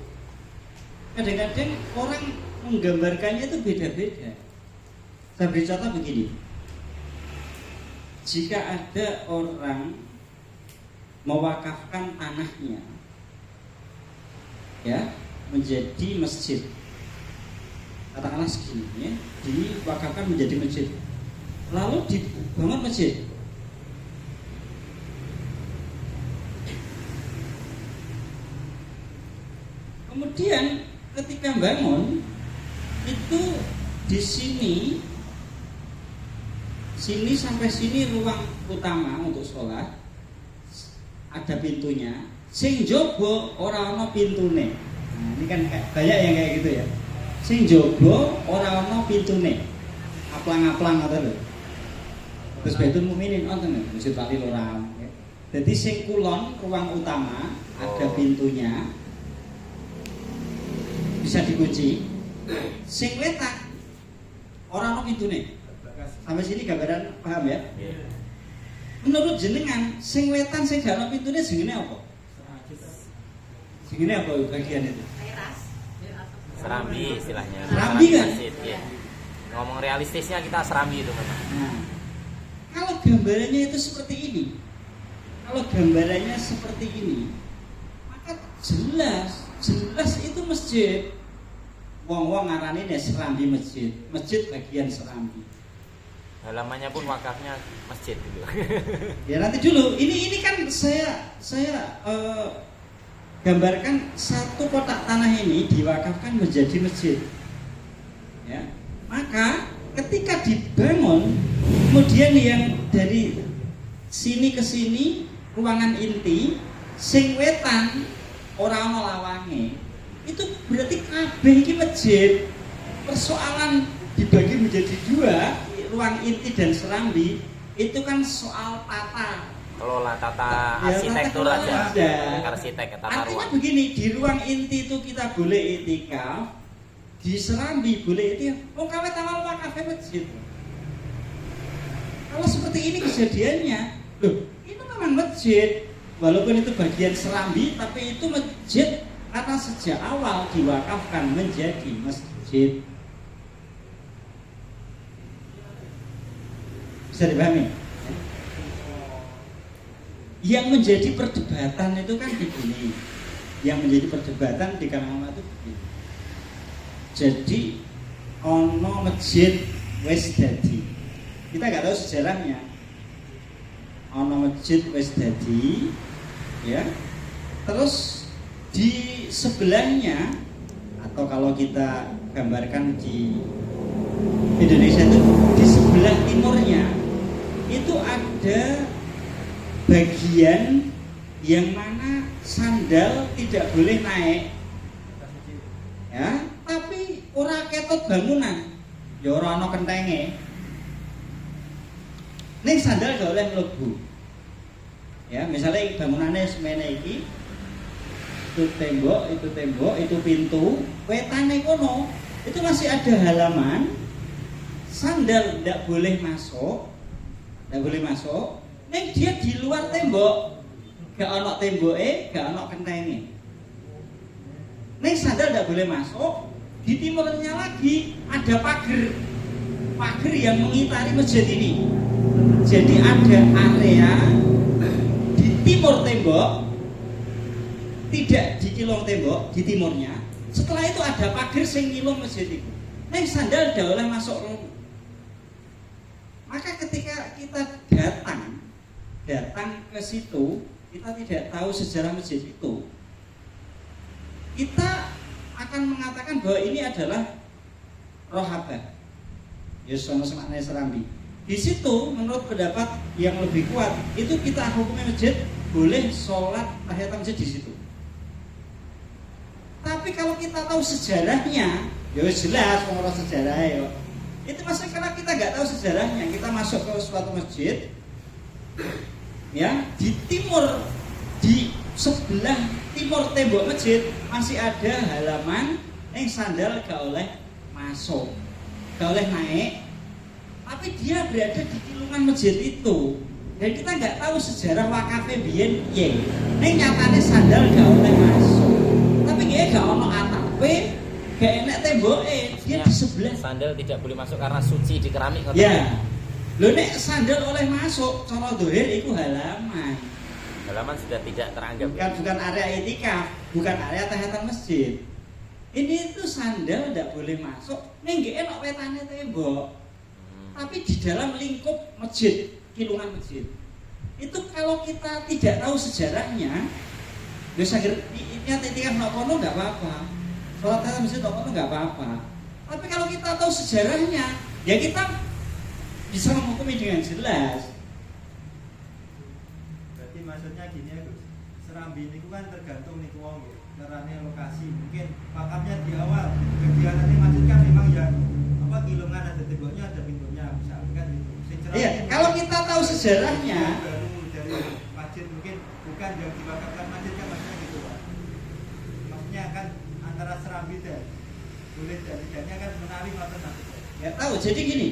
A: kadang-kadang orang menggambarkannya itu beda-beda. Saya beri contoh begini. Jika ada orang mewakafkan tanahnya, ya, menjadi masjid. Katakanlah segini ya, diwakafkan menjadi masjid. Lalu dibangun masjid. Kemudian ketika bangun itu di sini sampai sini ruang utama untuk sholat, ada pintunya. Sing jobo ora ana pintune. Nah, ini kan banyak yang kayak gitu ya. Sing jobo ora ana pintune. Aplang-aplang ngoten lho. Terus Baitul Mukminin wonten Masjid Wali Loram. Jadi sing kulon ruang utama ada pintunya. Bisa dikunci. Sing wetan ora ana pintune. Sampai sini gambaran paham ya? Menurut jenengan sing wetan sing gak ana pintune jenenge apa? Jenenge apa bagian itu?
B: Serambi istilahnya.
A: Serambi kan?
B: Ya. Ngomong realistisnya kita serambi itu memang.
A: Nah, kalau gambarannya itu seperti ini, maka jelas itu masjid. Wong-wong ngarani serambi masjid, bagian serambi.
B: Halamannya pun wakafnya masjid gitu.
A: Ya nanti dulu, ini kan saya gambarkan satu kotak tanah ini diwakafkan menjadi masjid. Ya, maka ketika dibangun, kemudian yang dari sini ke sini ruangan inti, sing wetan ora ana lawange, itu berarti kabeh iki masjid. Persoalan dibagi menjadi dua, ruang inti dan serambi, itu kan soal tata arsitektur aja. Arsitek tata
C: Artinya
B: ruang.
C: begini, di ruang inti itu kita boleh itikaf, di serambi boleh itikaf. Kawet awal wakafnya masjid. Kalau seperti ini kejadiannya, loh, itu memang masjid. Walaupun itu bagian serambi, tapi itu masjid karena sejak awal diwakafkan menjadi masjid. Bisa dipahami? Yang menjadi perdebatan itu kan begini. Yang menjadi perdebatan di kalangan ulama itu begini. Jadi ono masjid wis dadi. Kita nggak tahu sejarahnya. Ono masjid wis dadi, ya. Terus di sebelahnya, atau kalau kita gambarkan di Indonesia itu di sebelah timurnya itu ada bagian yang mana sandal tidak boleh naik, ya, tapi ora ketut bangunan, ya ora ana kentenge. Ning sandal gak oleh mlebu. Ya, misalnya bangunannya semene iki, itu tembok, itu pintu, wetane kono, itu masih ada halaman, sandal tidak boleh masuk, ning dia di luar tembok, gak ana temboke, gak ana kentenge. Ning sandal tidak boleh masuk, di timurnya lagi ada pagar yang mengitari masjid ini. Jadi ada area di timur tembok, tidak di kilong tembok, di timurnya. Setelah itu ada pagar sing ngilung masjid itu. Ning sandal tidak boleh masuk. Maka ketika kita datang ke situ, kita tidak tahu sejarah masjid itu, kita akan mengatakan bahwa ini adalah rohabah, ya sama-sama serambi. Di situ menurut pendapat yang lebih kuat itu kita hukumnya masjid boleh sholat tahiyat masjid di situ. Tapi kalau kita tahu sejarahnya, ya jelas menurut sejarahnya ya. Itu masalah karena kita nggak tahu sejarahnya, kita masuk ke suatu masjid, ya di timur, di sebelah timur tembok masjid masih ada halaman yang sandal gak oleh masuk, gak oleh naik, tapi dia berada di kilungan masjid itu. Dan kita nggak tahu sejarah wakafnya biyen piye. Ning nyatane sandal gak oleh masuk. Tapi dia gak ono atape, gak enak temboke, dia di sebelah.
B: Sandal tidak boleh masuk karena suci di keramik.
A: Ya. Lho nek sandal oleh masuk, cara dohir itu halaman.
B: Halaman sudah tidak teranggap.
A: Bukan area etikaf, bukan area tahiyatan masjid.
C: Ini itu sandal tidak boleh masuk, nih nggak enak wetane tembok. Tapi di dalam lingkup masjid, kilungan masjid. Itu kalau kita tidak tahu sejarahnya, bisa ini titikah nak kono nggak apa-apa, sholat dalam masjid nak kono nggak apa-apa. Tapi kalau kita tahu sejarahnya, ya kita bisa menghukumi dengan jelas.
F: Berarti maksudnya gini ya Gus, Serambi ini kan tergantung nih wong ya, caranya lokasi. Mungkin pakamnya di awal, kegiatannya masjid kan memang ya apa kilungan ada temboknya ada pintunya, misalkan kan gitu.
C: Iya, kalau kita tahu sejarahnya,
F: baru dari masjid mungkin bukan yang dibakarkan masjid kan maksudnya gitu Pak. Maksudnya kan antara Serambi dan boleh dan tidaknya kan menarik atau nanti.
C: ya tahu. Jadi gini,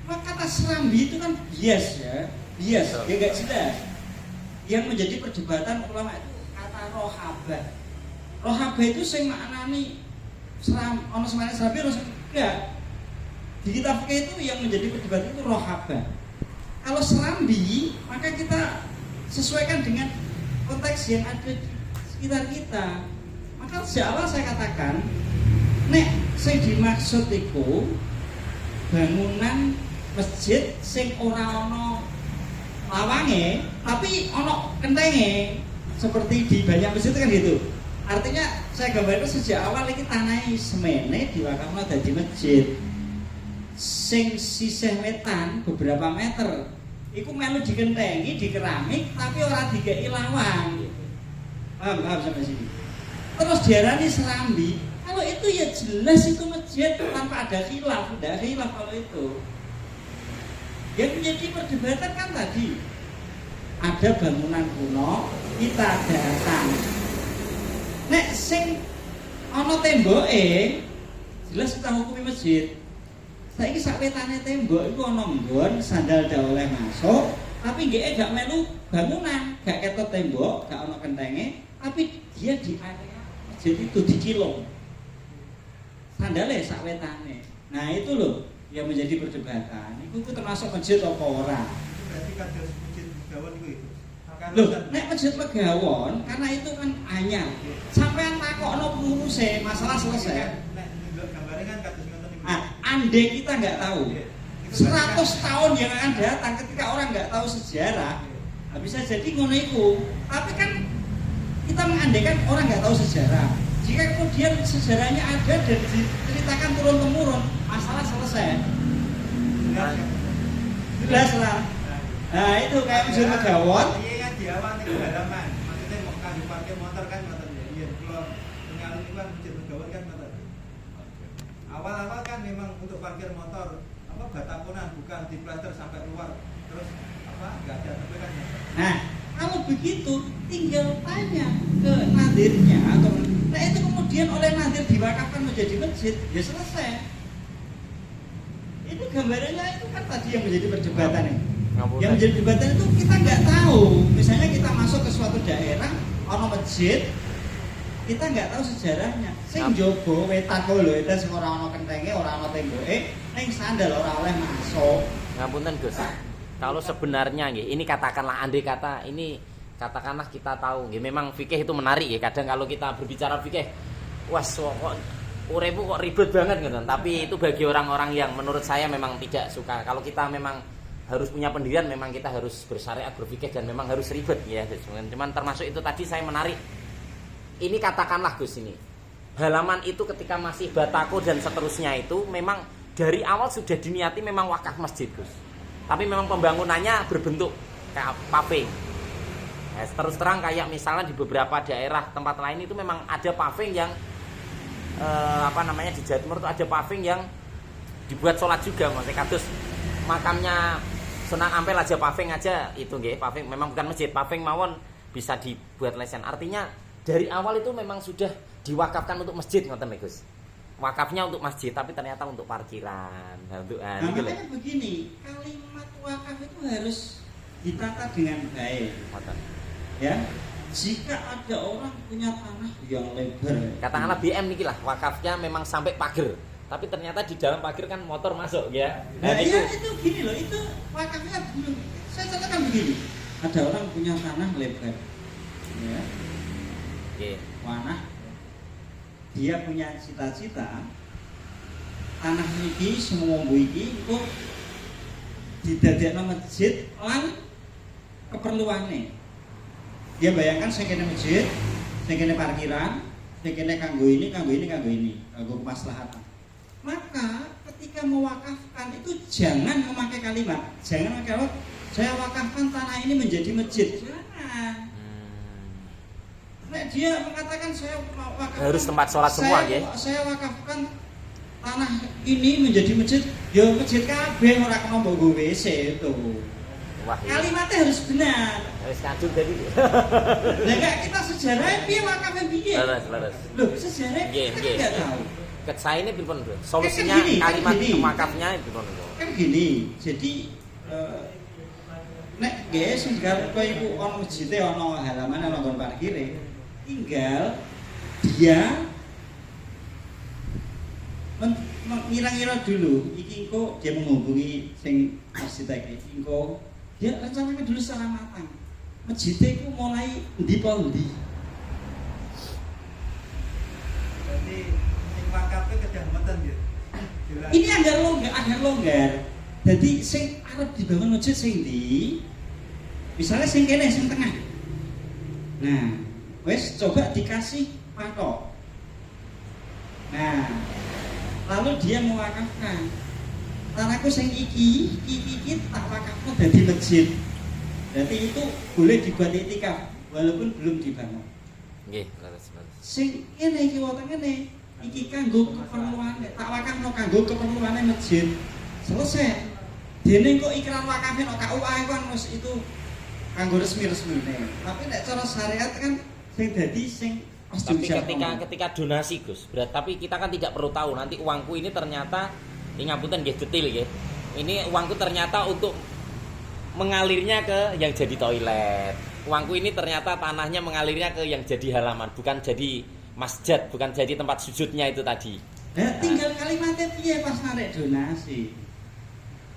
C: kata Serambi itu kan bias ya, bias, ya nggak jelas. Yang menjadi perdebatan ulama itu kata rohabah. Rohabah itu sing maknani seram, ono semane Serambi, ono sing enggak. Di kitab fikih itu yang menjadi perdebatan itu rohabah. Kalau Serambi, maka kita sesuaikan dengan konteks yang ada di sekitar kita. Maka sejak awal saya katakan, nek sing dimaksud iku bangunan masjid sing ora ono lawange, tapi ono kentenge, seperti di banyak masjid kan gitu. Artinya saya gambarkan sejak awal ini tanah semene diwakafno dadi masjid. Sing sisih wetan beberapa meter iku melu dikentengi di keramik tapi ora dikei lawang. Paham sampai sini. Terus diarani Serambi. Kalau itu ya jelas itu masjid tanpa ada khilaf, tidak khilaf kalau itu. Yang menjadi perdebatan kan tadi ada bangunan kuno, kita datang. Nek sing ana temboke jelas kita hukumi masjid. Saiki sak wetane tembok iku ana nggon sandal dak oleh masuk, tapi nggih gak melu bangunan, gak ketok tembok, gak ana kentenge, tapi dia di area masjid itu di kilong. Sandale sak wetane. Nah, itu loh yang menjadi perdebatan. Itu termasuk masjid apa ora?
F: Itu berarti kados masjid Megawon itu.
C: Loh, nek masjid Megawon karena itu kan anyar. Sampean takokno penguruse, masalah selesai.
F: Nek nunjuk gambarnya kan kados ngoten niku.
C: Andai kita nggak tahu 100 tahun yang akan datang ketika orang nggak tahu sejarah, bisa jadi ngono iku. Tapi kan kita mengandaikan orang nggak tahu sejarah. Jika kemudian sejarahnya ada dan diceritakan turun temurun, masalah selesai. Jelas lah. Nah itu kayak masjid Megawon.
F: Iya kan di awal nih halaman. Maksudnya mau kanggo parkir motor kan motor ya. Iya kalau pengalun itu kan masjid Megawon kan motor. Awal-awal kan memang untuk parkir motor apa batakonan bukan diplaster sampai keluar. Terus apa enggak ada tapi kan.
C: Nah kalau begitu tinggal tanya ke nadirnya atau nah itu kemudian oleh nadir diwakafkan menjadi masjid, ya selesai. Itu gambarannya itu kan tadi yang menjadi perdebatan ini. Yang menjadi perdebatan itu kita nggak tahu. Misalnya kita masuk ke suatu daerah, ono masjid, kita nggak tahu sejarahnya. Sing jowo wetan lho, itu sing ora ono kentenge, ora ono temboke, ning sandal ora oleh masuk.
B: Ngapunten Gus. Kalau sebenarnya nggih, ini katakanlah andai kata ini katakanlah kita tahu nggih memang fikih itu menarik ya. Kadang kalau kita berbicara fikih, was kok uripku kok ribet banget gitu. Tapi itu bagi orang-orang yang menurut saya memang tidak suka. Kalau kita memang harus punya pendirian, memang kita harus bersyariat, berfikih dan memang harus ribet ya. Cuman termasuk itu tadi saya menarik. Ini katakanlah Gus ini. Halaman itu ketika masih batako dan seterusnya itu memang dari awal sudah diniati memang wakaf masjid Gus. Tapi memang pembangunannya berbentuk kayak paving. Nah, terus terang kayak misalnya di beberapa daerah tempat lain itu memang ada paving yang di Jawa Timur itu ada paving yang dibuat sholat juga, maksudnya kados makamnya Sunan Ampel aja paving aja itu nggih, paving memang bukan masjid, paving mawon bisa dibuat lesen. Artinya dari awal itu memang sudah diwakafkan untuk masjid ngoten lho Gus. Wakafnya untuk masjid tapi ternyata untuk parkiran. Untuk
C: makanya begini, kalimat wakaf itu harus ditata dengan baik. Ya, jika ada orang punya tanah yang lebar,
B: katakanlah BM niki lah, wakafnya memang sampai pagar, tapi ternyata di dalam pagar kan motor masuk ya.
C: Nah iya itu gini loh, itu wakafnya belum. Saya katakan begini, ada orang punya tanah lebar, ya,
B: Oke.
C: tanah dia punya cita-cita tanah iki semua iki kok didadekno masjid lan keperluane. Dia bayangkan sing kene masjid, sing kene parkiran, sing kene kanggo ini, kanggo kemaslahatan. Maka ketika mewakafkan itu jangan memakai kalimat, jangan memakai saya wakafkan tanah ini menjadi masjid. Jangan. Nah, dia mengatakan saya wakafkan
B: Harus tempat sholat semua ya.
C: Saya wakafkan tanah ini menjadi masjid. Ya masjid kabeh ora kena mbok WC itu.
B: Wah,
C: Kalimatnya harus benar.
B: harus kacung tadi.
C: Lah enggak kita sejarahnya piye wakafnya piye?
B: Leres.
C: Loh, sejarahnya kita kan enggak tahu.
B: Ket saya ini pripun, Bro? Solusinya
C: Kan gini,
B: kalimat
C: kan gini.
B: wakafnya pripun, Bro?
C: Kan gini, jadi nek nggih sing garap kowe iku ana masjide ana halaman ana nggon parkire, tinggal dia mengira-ngira dulu iki engko dia menghubungi sing arsitek iki engko dia rencanakan dulu secara matang masjid itu mulai ndi po ndi.
F: Jadi sing wakafnya kedah mboten nggih.
C: Ini agak longgar. Jadi sing arep dibangun masjid sing ndi? Misalnya sing kene sing tengah. Nah, wes coba dikasih patok. Nah, lalu dia mewakafkan tanahku sing iki tak wakafno dadi masjid. Berarti itu boleh dibuat itikaf walaupun belum dibangun.
B: Nggih, leres.
C: Sing kene iki wonten kene iki kanggo keperluane, tak wakafno kanggo keperluane masjid. Selesai. Dene kok ikrar wakafin kok KUA kan wis itu kanggo resmi-resmine. Tapi nek cara syariat kan sing dadi sing
B: Tapi ketika donasi Gus, tapi kita kan tidak perlu tahu nanti uangku ini ternyata ini ngapunten nggih detail nggih. Ini uangku ternyata untuk mengalirnya ke yang jadi toilet. Uangku ini ternyata tanahnya mengalirnya ke yang jadi halaman, bukan jadi masjid, bukan jadi tempat sujudnya itu tadi.
C: Nah, tinggal kalimatnya piye pas narik donasi.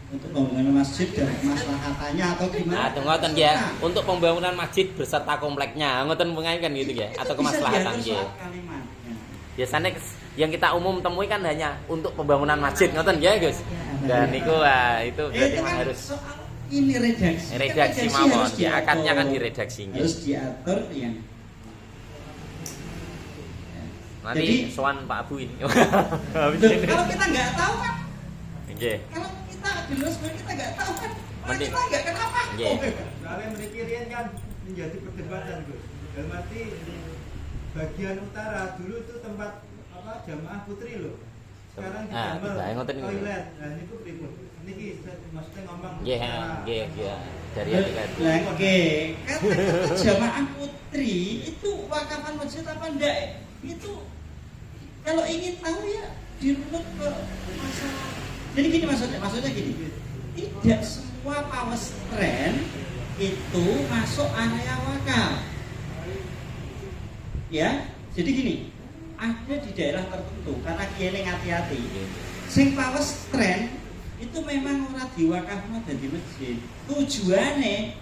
C: Untuk pembangunan masjid dan maslahatannya atau gimana?
B: Atau ngoten ya, untuk pembangunan masjid beserta kompleknya, ngoten mengain kan gitu ya, atau kemaslahatan ya. Biasanya yang kita umum temui kan hanya untuk pembangunan masjid, ngoten ya Gus. Dan itu itu berarti memang
C: kan
B: harus
C: ini redaksi
B: mawon, ya akadnya kan diredaksi nggih.
C: Harus diatur ya.
B: Nanti
C: Jadi,
B: sowan Pak Abu ini.
C: Kalau kita nggak tahu kan,
B: Nggih.
C: kalau kita di luar sebenarnya kita nggak tahu kan,
B: Mending.
C: kita nggak kenapa.
B: Nggih.
F: Soalnya menikirin kan menjadi perdebatan Gus. Dalam arti bagian utara dulu itu tempat apa jamaah putri loh. Sekarang
B: tiba, ngoten niku.
F: toilet. Nah niku pripun? Niki maksudnya ngomong.
B: Nggih, nggih. Dari hati.
C: Oke, kata jamaah putri itu wakafan masjid apa enggak? Itu kalau ingin tahu ya dirunut ke masalah. Jadi gini maksudnya gini. Tidak semua pawestren itu masuk area wakaf. Ya, jadi gini. Ada di daerah tertentu karena kiai hati-hati. Sing pawestren itu memang ora diwakafno dadi masjid. Tujuane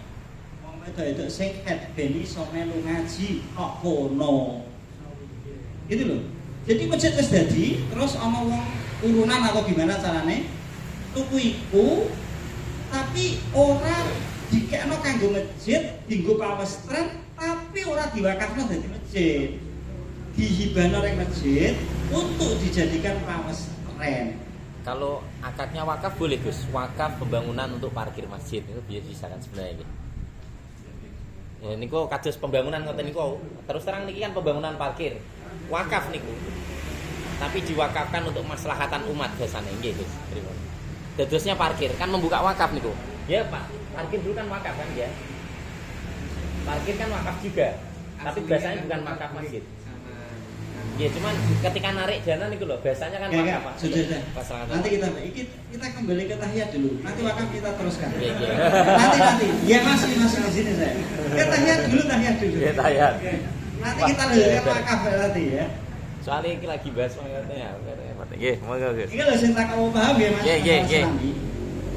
C: wong wedok sing head ben iso melu ngaji kok kono. Gitu loh. Jadi masjid wis dadi, terus ana wong urunan atau gimana carane tuku iku tapi ora dikekno kanggo masjid, dienggo pawestren tapi ora diwakafno dadi masjid. Dihibahno ring masjid untuk dijadikan pawestren.
B: Kalau akadnya wakaf boleh Gus, wakaf pembangunan untuk parkir masjid itu bisa kan sebenarnya. Ya niku kados pembangunan ngoten niku. Terus terang niki kan pembangunan parkir. Wakaf niku. Tapi diwakafkan untuk maslahatan umat biasanya nggih Gus. Dadosnya parkir kan membuka wakaf niku. Ya Pak, parkir dulu kan wakaf kan ya. Parkir kan wakaf juga. Tapi biasanya bukan wakaf masjid. Ya cuman ketika narik dana niku loh, biasanya kan wakaf Pak.
C: Sudah. Nanti kita kembali ke tahiyat dulu. Nanti wakaf kita teruskan.
B: Iya.
C: Nanti. Ya masih di sini saya. Ke tahiyat dulu.
B: Ya tahiyat.
C: Nanti kita lanjutkan wakaf nanti ya.
B: Soalnya ini lagi bahas makanya. Nggih, monggo Gus.
C: Ini lho sing tak kamu paham ya Mas.
B: Nggih.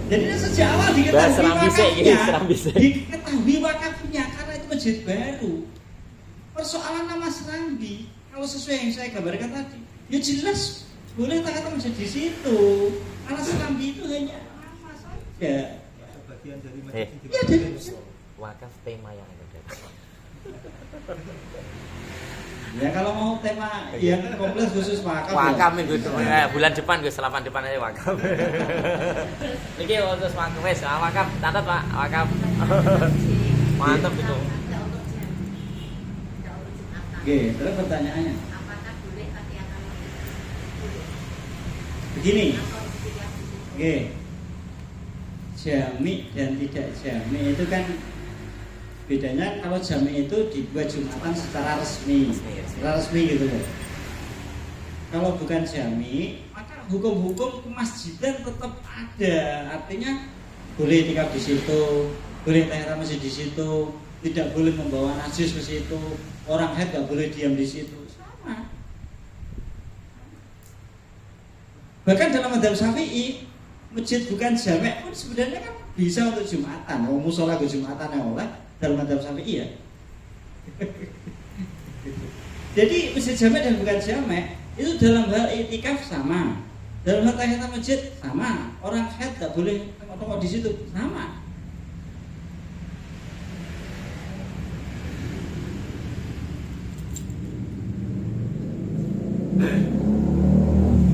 C: Jadi sejak awal
B: Bahas
C: diketahui
B: seram
C: wakafnya.
B: bisik.
C: Diketahui wakafnya karena itu masjid baru. Persoalan nama Serambi kalau sesuai yang saya gambarkan tadi, ya jelas boleh tahiyatul masjid di situ. Karena serambi itu hanya nama saja.
F: Sebagian dari
B: Eh.
F: masjid
C: Ya,
F: juga
C: dan-
B: Wakaf tema yang ada.
C: Ya kalau mau tema yang kompleks khusus wakaf.
B: Wakaf
C: ya.
B: minggu bulan depan Gus, 8 depan aja wakaf. Niki untuk wakaf wis, wakaf catat Pak, wakaf. Mantap itu.
E: Tidak untuk jam. Tidak untuk Jumatan.
C: Oke, terus pertanyaannya
E: Apakah boleh tahiyatul masjid?
C: begini.
E: Atau tidak boleh?
C: Oke. Jami dan tidak jami itu kan bedanya. Kalau jami itu dibuat Jumatan secara resmi. Secara resmi gitu loh. Kalau bukan jami, maka hukum-hukum kemasjidan tetap ada. Artinya boleh tikaf di situ, boleh tahiyatul masjid di situ, tidak boleh membawa najis ke situ, orang haid nggak boleh diam di situ. Sama. Bahkan dalam madzhab Syafi'i, masjid bukan jamek pun sebenarnya kan bisa untuk Jumatan. Oh, musola ke Jumatan ya oleh dalam madzhab Syafi'i ya. Jadi masjid jamek dan bukan jamek itu dalam hal iktikaf sama, dalam hal tahiyatul masjid sama, orang haid tak boleh tengok-tengok di situ sama.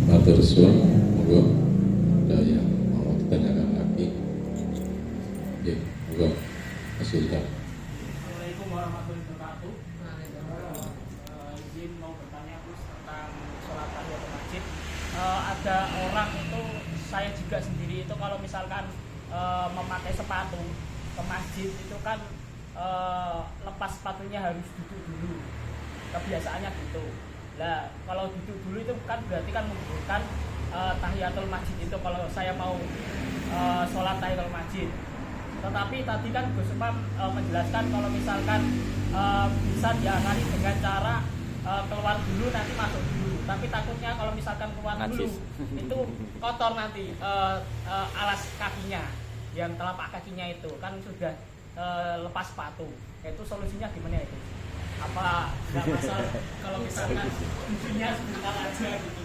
D: Matur suwun, monggo ada yang mau ditanyakan lagi. Ya, monggo Mas Ilham.
G: Assalamualaikum warahmatullahi wabarakatuh. Izin mau bertanya Gus tentang sholat tahiyatul masjid. Ada orang itu, saya juga sendiri itu kalau misalkan memakai sepatu ke masjid itu kan lepas sepatunya harus duduk dulu. Kebiasaannya gitu. Nah, kalau duduk dulu itu kan berarti kan menggugurkan tahiyatul masjid itu kalau saya mau sholat tahiyatul masjid. Tetapi tadi kan Gus Umam menjelaskan kalau misalkan bisa diangani dengan cara keluar dulu nanti masuk dulu. Tapi takutnya kalau misalkan keluar dulu
B: Najis.
G: itu kotor nanti alas kakinya, yang telapak kakinya itu kan sudah lepas sepatu. Itu solusinya gimana itu? Apa nggak masalah kalau misalkan fungsinya sebentar aja gitu?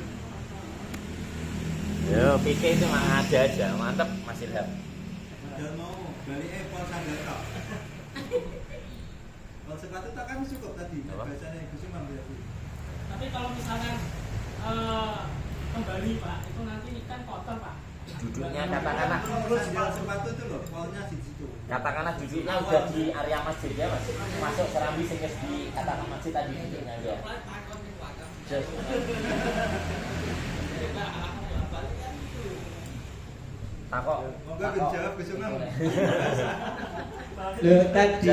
B: Yo, pikir itu mah ada aja. Mantap Mas Ilham.
F: dan mau balik pol sandal tok. Kalau sepatu tak kan cukup tadi.
B: Apa?
F: Biasanya Gus Imam berarti.
G: Tapi kalau misalkan kembali Pak, itu nanti kan kotor Pak.
B: Duduknya katakanlah
F: Terus sandal sepatu itu loh, polnya di situ.
B: katakanlah duduknya udah di area masjid ya Mas. Masuk serambi sing wis di katakan masjid tadi duduknya ya. Just. Takok.
F: Monggo dijawab Gus Imam.
C: Loh, tadi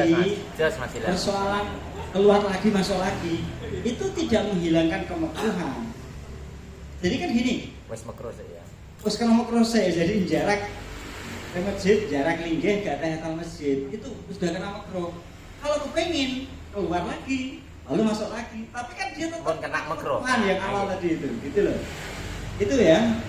B: Just Mas Ilham.
C: persoalan keluar lagi masuk lagi itu tidak menghilangkan kemakruhan. Jadi kan gini,
B: Wes makro sih ya.
C: terus kalau mau cross jadi jarak ke masjid, jarak linggih ke tahiyatul masjid itu sudah kena makruh. Kalau kepengin keluar lagi, lalu masuk lagi, tapi kan dia tetap
B: Pun kena makruh.
C: kemakruhan yang awal tadi itu, gitu loh. Itu ya.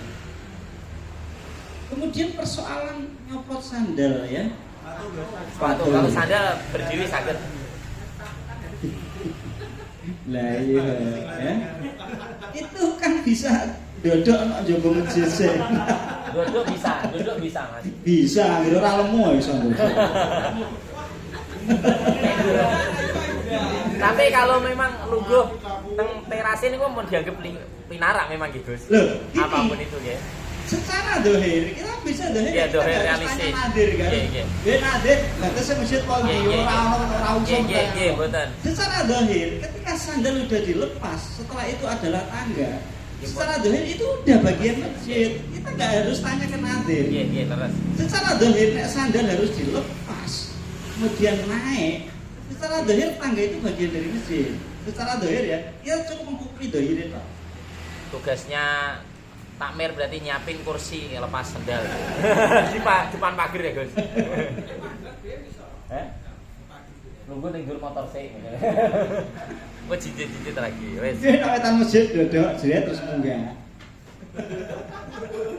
C: Kemudian persoalan nyopot sandal ya.
F: Atau biasa.
B: Sepatu kalau sandal berdiri sakit.
C: Lah iya ya. Itu kan bisa dodok nek njaba masjid sih.
B: Duduk bisa Mas.
C: Bisa, ngira ora lemu ya iso dodok.
B: Tapi kalau memang lungguh teng teras ini kok mau dianggap pinarak memang gitu.
C: Loh, gini.
B: Apapun itu ya.
C: Secara dohir, kita bisa dohir.
B: Iya,
C: kita
B: dohir
C: harus
B: realistis.
C: tanya nadir kan.
B: Iya, iya.
C: Ya nadir, batasnya masjid pol
B: Iya,
C: di
B: iya,
C: ora ono ora usum.
B: Iya, betul.
C: Secara dohir, ketika sandal udah dilepas, setelah itu adalah tangga. Secara dohir itu udah bagian masjid. Kita nggak harus tanya ke nadir.
B: Iya, terus.
C: Secara dohir nek sandal harus dilepas, kemudian naik. Secara dohir tangga itu bagian dari masjid. Secara dohir ya, kita cukup mengukui dohir itu.
B: Tugasnya takmir berarti nyiapin kursi lepas sendal. Di depan pagar ya, Gus. Nunggu ning dhuwur motor sik. Kok jijit-jijit lagi. Wes.
C: Dia nawetan masjid dodok jeret terus munggah.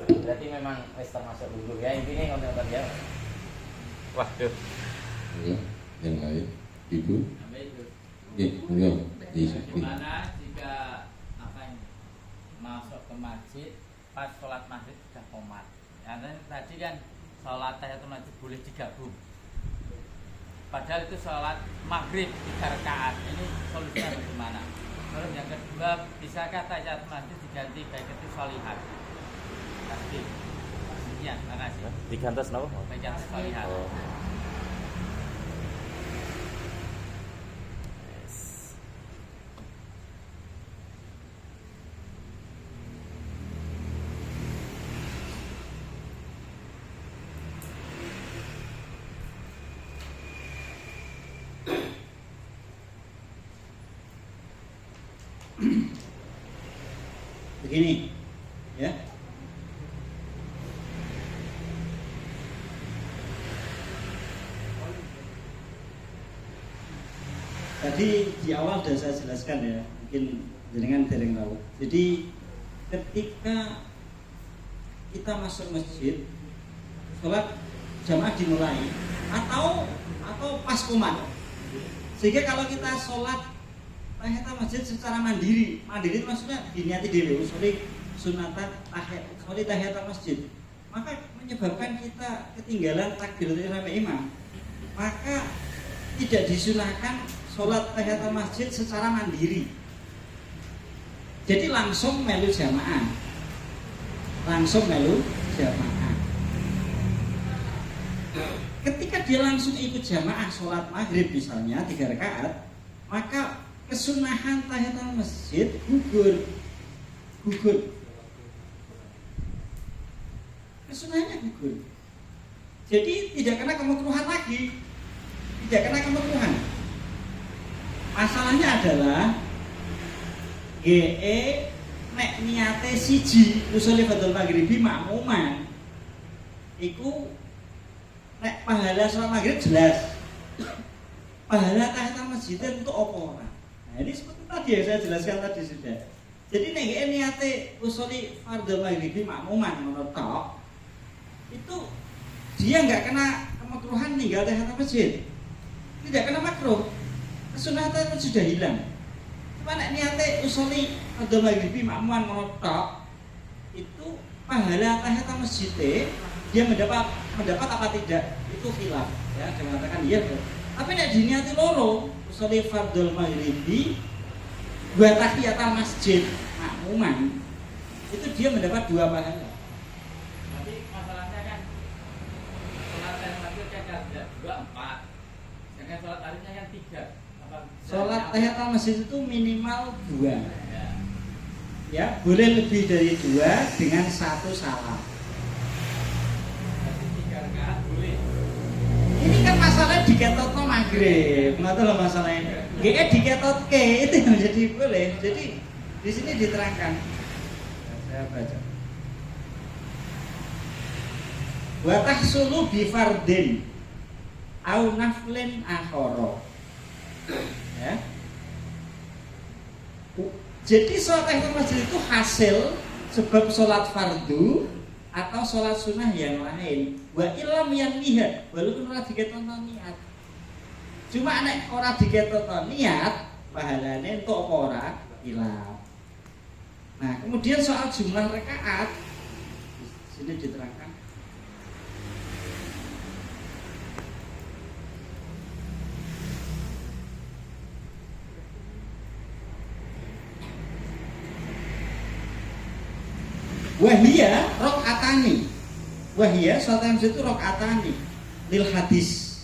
B: Berarti memang wis termasuk dulu ya. Intinya ngono ya. Waduh.
D: Monggo yang lain, Ibu. Iya, monggo. Iya,
H: Bagaimana jika masjid pas sholat maghrib sudah qomat. Karena tadi kan sholat tahiyatul masjid boleh digabung. Padahal itu sholat maghrib 3 rakaat. Ini solusinya bagaimana? Terus yang kedua, bisakah tahiyatul masjid diganti baik itu sholihat? Pasti. Ya, terima kasih.
B: Digantos napa?
H: Tahiyatul sholihat.
C: Begini, ya. Tadi di awal sudah saya jelaskan ya, mungkin jenengan dereng tahu. Jadi ketika kita masuk masjid, sholat jamaah dimulai atau pas qomat. Sehingga kalau kita sholat tahiyatul masjid secara mandiri itu maksudnya diniati dhewe usuli sunatan tahiyatul masjid, maka menyebabkan kita ketinggalan takbiratul ihram imam, maka tidak disunahkan sholat tahiyatul masjid secara mandiri. Jadi langsung melu jamaah. Ketika dia langsung ikut jamaah sholat maghrib misalnya 3 rakaat, maka kesunahan tahiyatul masjid gugur. Kesunahannya gugur. Jadi tidak kena kemakruhan lagi. Masalahnya adalah nek niate siji usul fardhu maghribi makmuman. Iku nek pahala sholat maghrib jelas. Pahala tahiyatul masjid untuk apa ora? Nah, ini seperti tadi yang saya jelaskan tadi sudah. Jadi nek niate usuli fardhu maghribi makmuman menurut tok, itu dia nggak kena kemakruhan ninggal tahiyatul masjid. Tidak kena makruh. Kesunatan sudah hilang. Cuma nek niate usuli fardhu maghribi makmuman menurut tok, itu pahala tahiyatul masjid dia mendapat apa tidak? Itu khilaf ya, dia mengatakan iya. Tapi nek diniati loro usuli fardhu maghribi buat tahiyatul masjid makmuman, itu dia mendapat 2 pahala.
H: Tapi masalahnya kan sholat tahiyatul masjid kan ada 2, 4. Sedangkan sholat tahiyatul kan 3.
C: Sholat tahiyatul masjid itu minimal 2. Ya, boleh lebih dari 2 dengan 1 salam.
H: Berarti 3 rakaat boleh.
C: Ini kan masalahnya diketotno maghrib, ngono lho masalahnya. GE diketotke itu yang jadi boleh. Jadi di sini diterangkan. Saya baca. Wa tahsulu bi fardin au naflin akhara. Ya. Jadi sholat tahiyatul masjid itu hasil sebab sholat fardu atau sholat sunnah yang lain. Wa ilam yang lihat, walaupun ora diketono niat. Cuma nek ora diketono niat, pahalane entuk apa ora? Ilang. Nah, kemudian soal jumlah rakaat di sini diterangkan. Wahia rakaatani. Wahia sholat tahajud itu rakaatani lil hadis.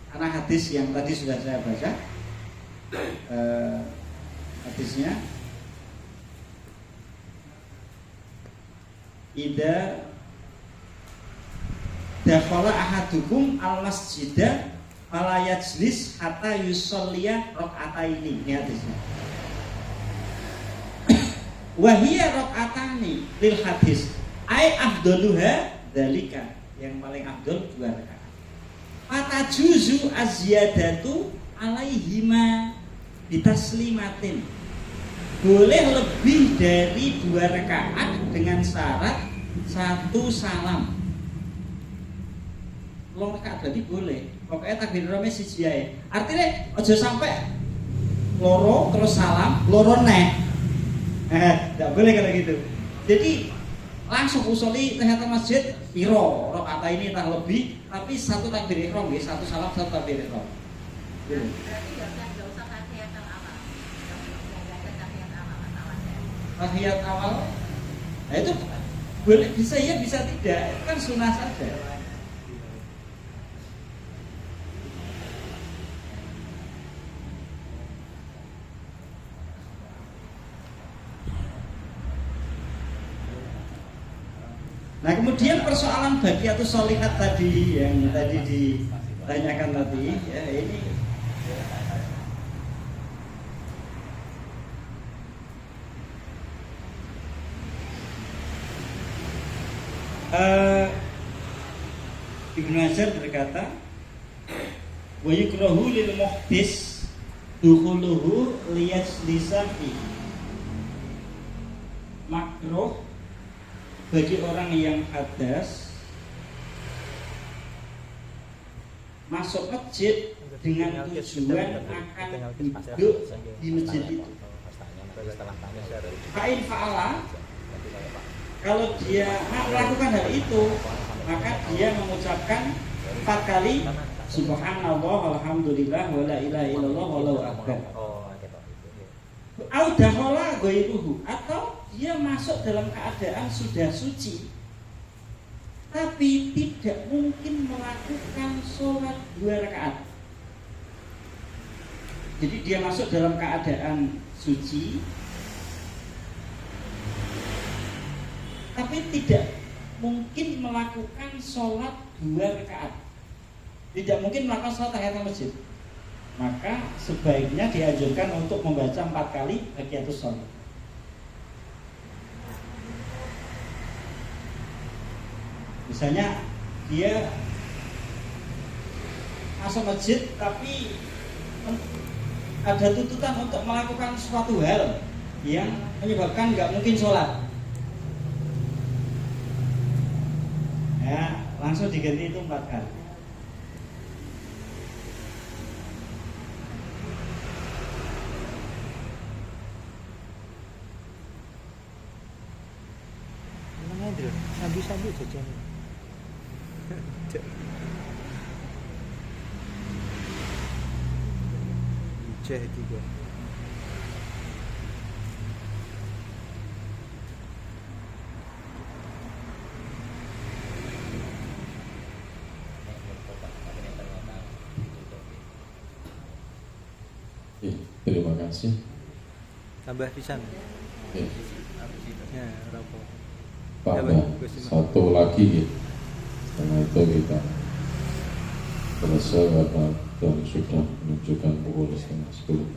C: Karena hadis yang tadi sudah saya baca, hadisnya idza dakhala ahadukum al masjidah fala yajlis hatta yusolliya rakaataini. Ini hadisnya. Wahia rakaatani lil hadis ai afdaluha dzalika, yang paling afdal 2 rakaat. Fatajuzu azyadatu alaihima bitaslimatin. Boleh lebih dari 2 rakaat dengan syarat 1 salam. Long rakaat berarti boleh. Pokoknya takbiratul ihram siji ae. Artinya aja sampai loro terus salam, loro neh. Tidak boleh kalau gitu. Jadi langsung usuli tahiyatul masjid piro rakaat ini entah lebih, tapi satu takbir ihram nggih, satu salam satu takbir ihram.
E: Berarti nggak usah tahiyatul awal. Nggak ada tahiyat awal masalahnya.
C: Tahiyat awal, nah itu boleh bisa ya bisa tidak, itu kan sunnah saja. Nah kemudian persoalan baqiyatus sholihat tadi yang tadi ditanyakan tadi ya ini Ibnu Hajar berkata wa yukrahu lil muhdis dukhuluhu liyajlisa fihi, makruh bagi orang yang hadas masuk masjid dengan tujuan akan duduk di masjid itu. Fa'in fa'ala, kalau dia melakukan hal itu, maka dia mengucapkan 4 kali subhanallah alhamdulillah wala ilaha illallah wallahu akbar. Au dakhala ghairuhu, atau dia masuk dalam keadaan sudah suci tapi tidak mungkin melakukan sholat 2 rakaat. Jadi dia masuk dalam keadaan suci tapi tidak mungkin melakukan sholat 2 rakaat, tidak mungkin melakukan sholat tahiyatul masjid, maka sebaiknya dianjurkan untuk membaca 4 kali baqiyatus shalah. Misalnya dia masuk masjid tapi ada tuntutan untuk melakukan suatu hal yang menyebabkan nggak mungkin sholat, ya langsung diganti itu 4 kali.
I: Sabi-sabi jajan. Ijah juga.
D: Terima kasih.
I: Tambah pisan. Ya, rapo.
D: Tambah satu lagi ya. Karena itu kita selesai karena dan sudah menunjukkan pukul 9:30.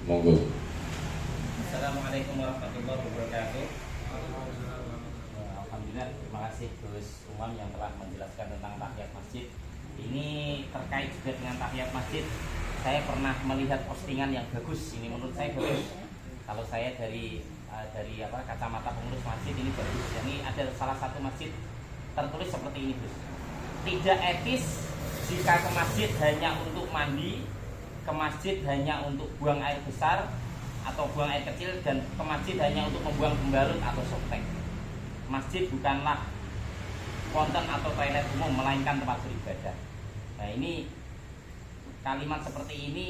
D: Monggo.
B: Assalamualaikum warahmatullahi wabarakatuh. Alhamdulillah, terima kasih Gus Umam yang telah menjelaskan tentang tahiyat masjid. Ini terkait juga dengan tahiyat masjid. Saya pernah melihat postingan yang bagus. Ini menurut saya bagus. Kalau saya dari kacamata pengurus masjid ini bagus. Ini ada salah satu masjid tertulis seperti ini, Gus. Tidak etis jika ke masjid hanya untuk mandi, ke masjid hanya untuk buang air besar atau buang air kecil, dan ke masjid hanya untuk membuang pembalut atau softtek. Masjid bukanlah konten atau toilet umum, melainkan tempat beribadah. Nah, ini kalimat seperti ini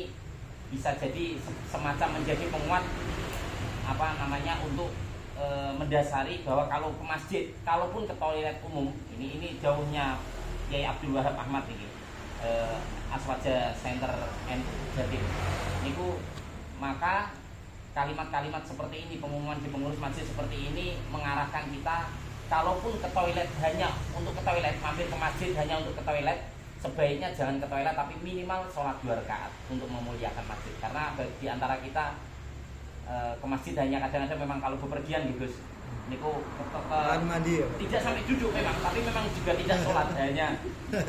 B: bisa jadi semacam menjadi penguat untuk mendasari bahwa kalau ke masjid, kalaupun ke toilet umum, ini jauhnya Kiai Abdul Wahab Ahmad ini, Aswaja Center NU Jatim. Maka kalimat-kalimat seperti ini, pengumuman di pengurus masjid seperti ini mengarahkan kita, kalaupun ke toilet hanya untuk ke toilet, mampir ke masjid hanya untuk ke toilet, sebaiknya jangan ke toilet tapi minimal sholat 2 rakaat untuk memuliakan masjid. Karena di antara kita ke masjid hanya kadang-kadang memang kalau bepergian gitu,
I: mandi ya?
B: Tidak sampai duduk memang, tapi memang juga tidak sholat, hanya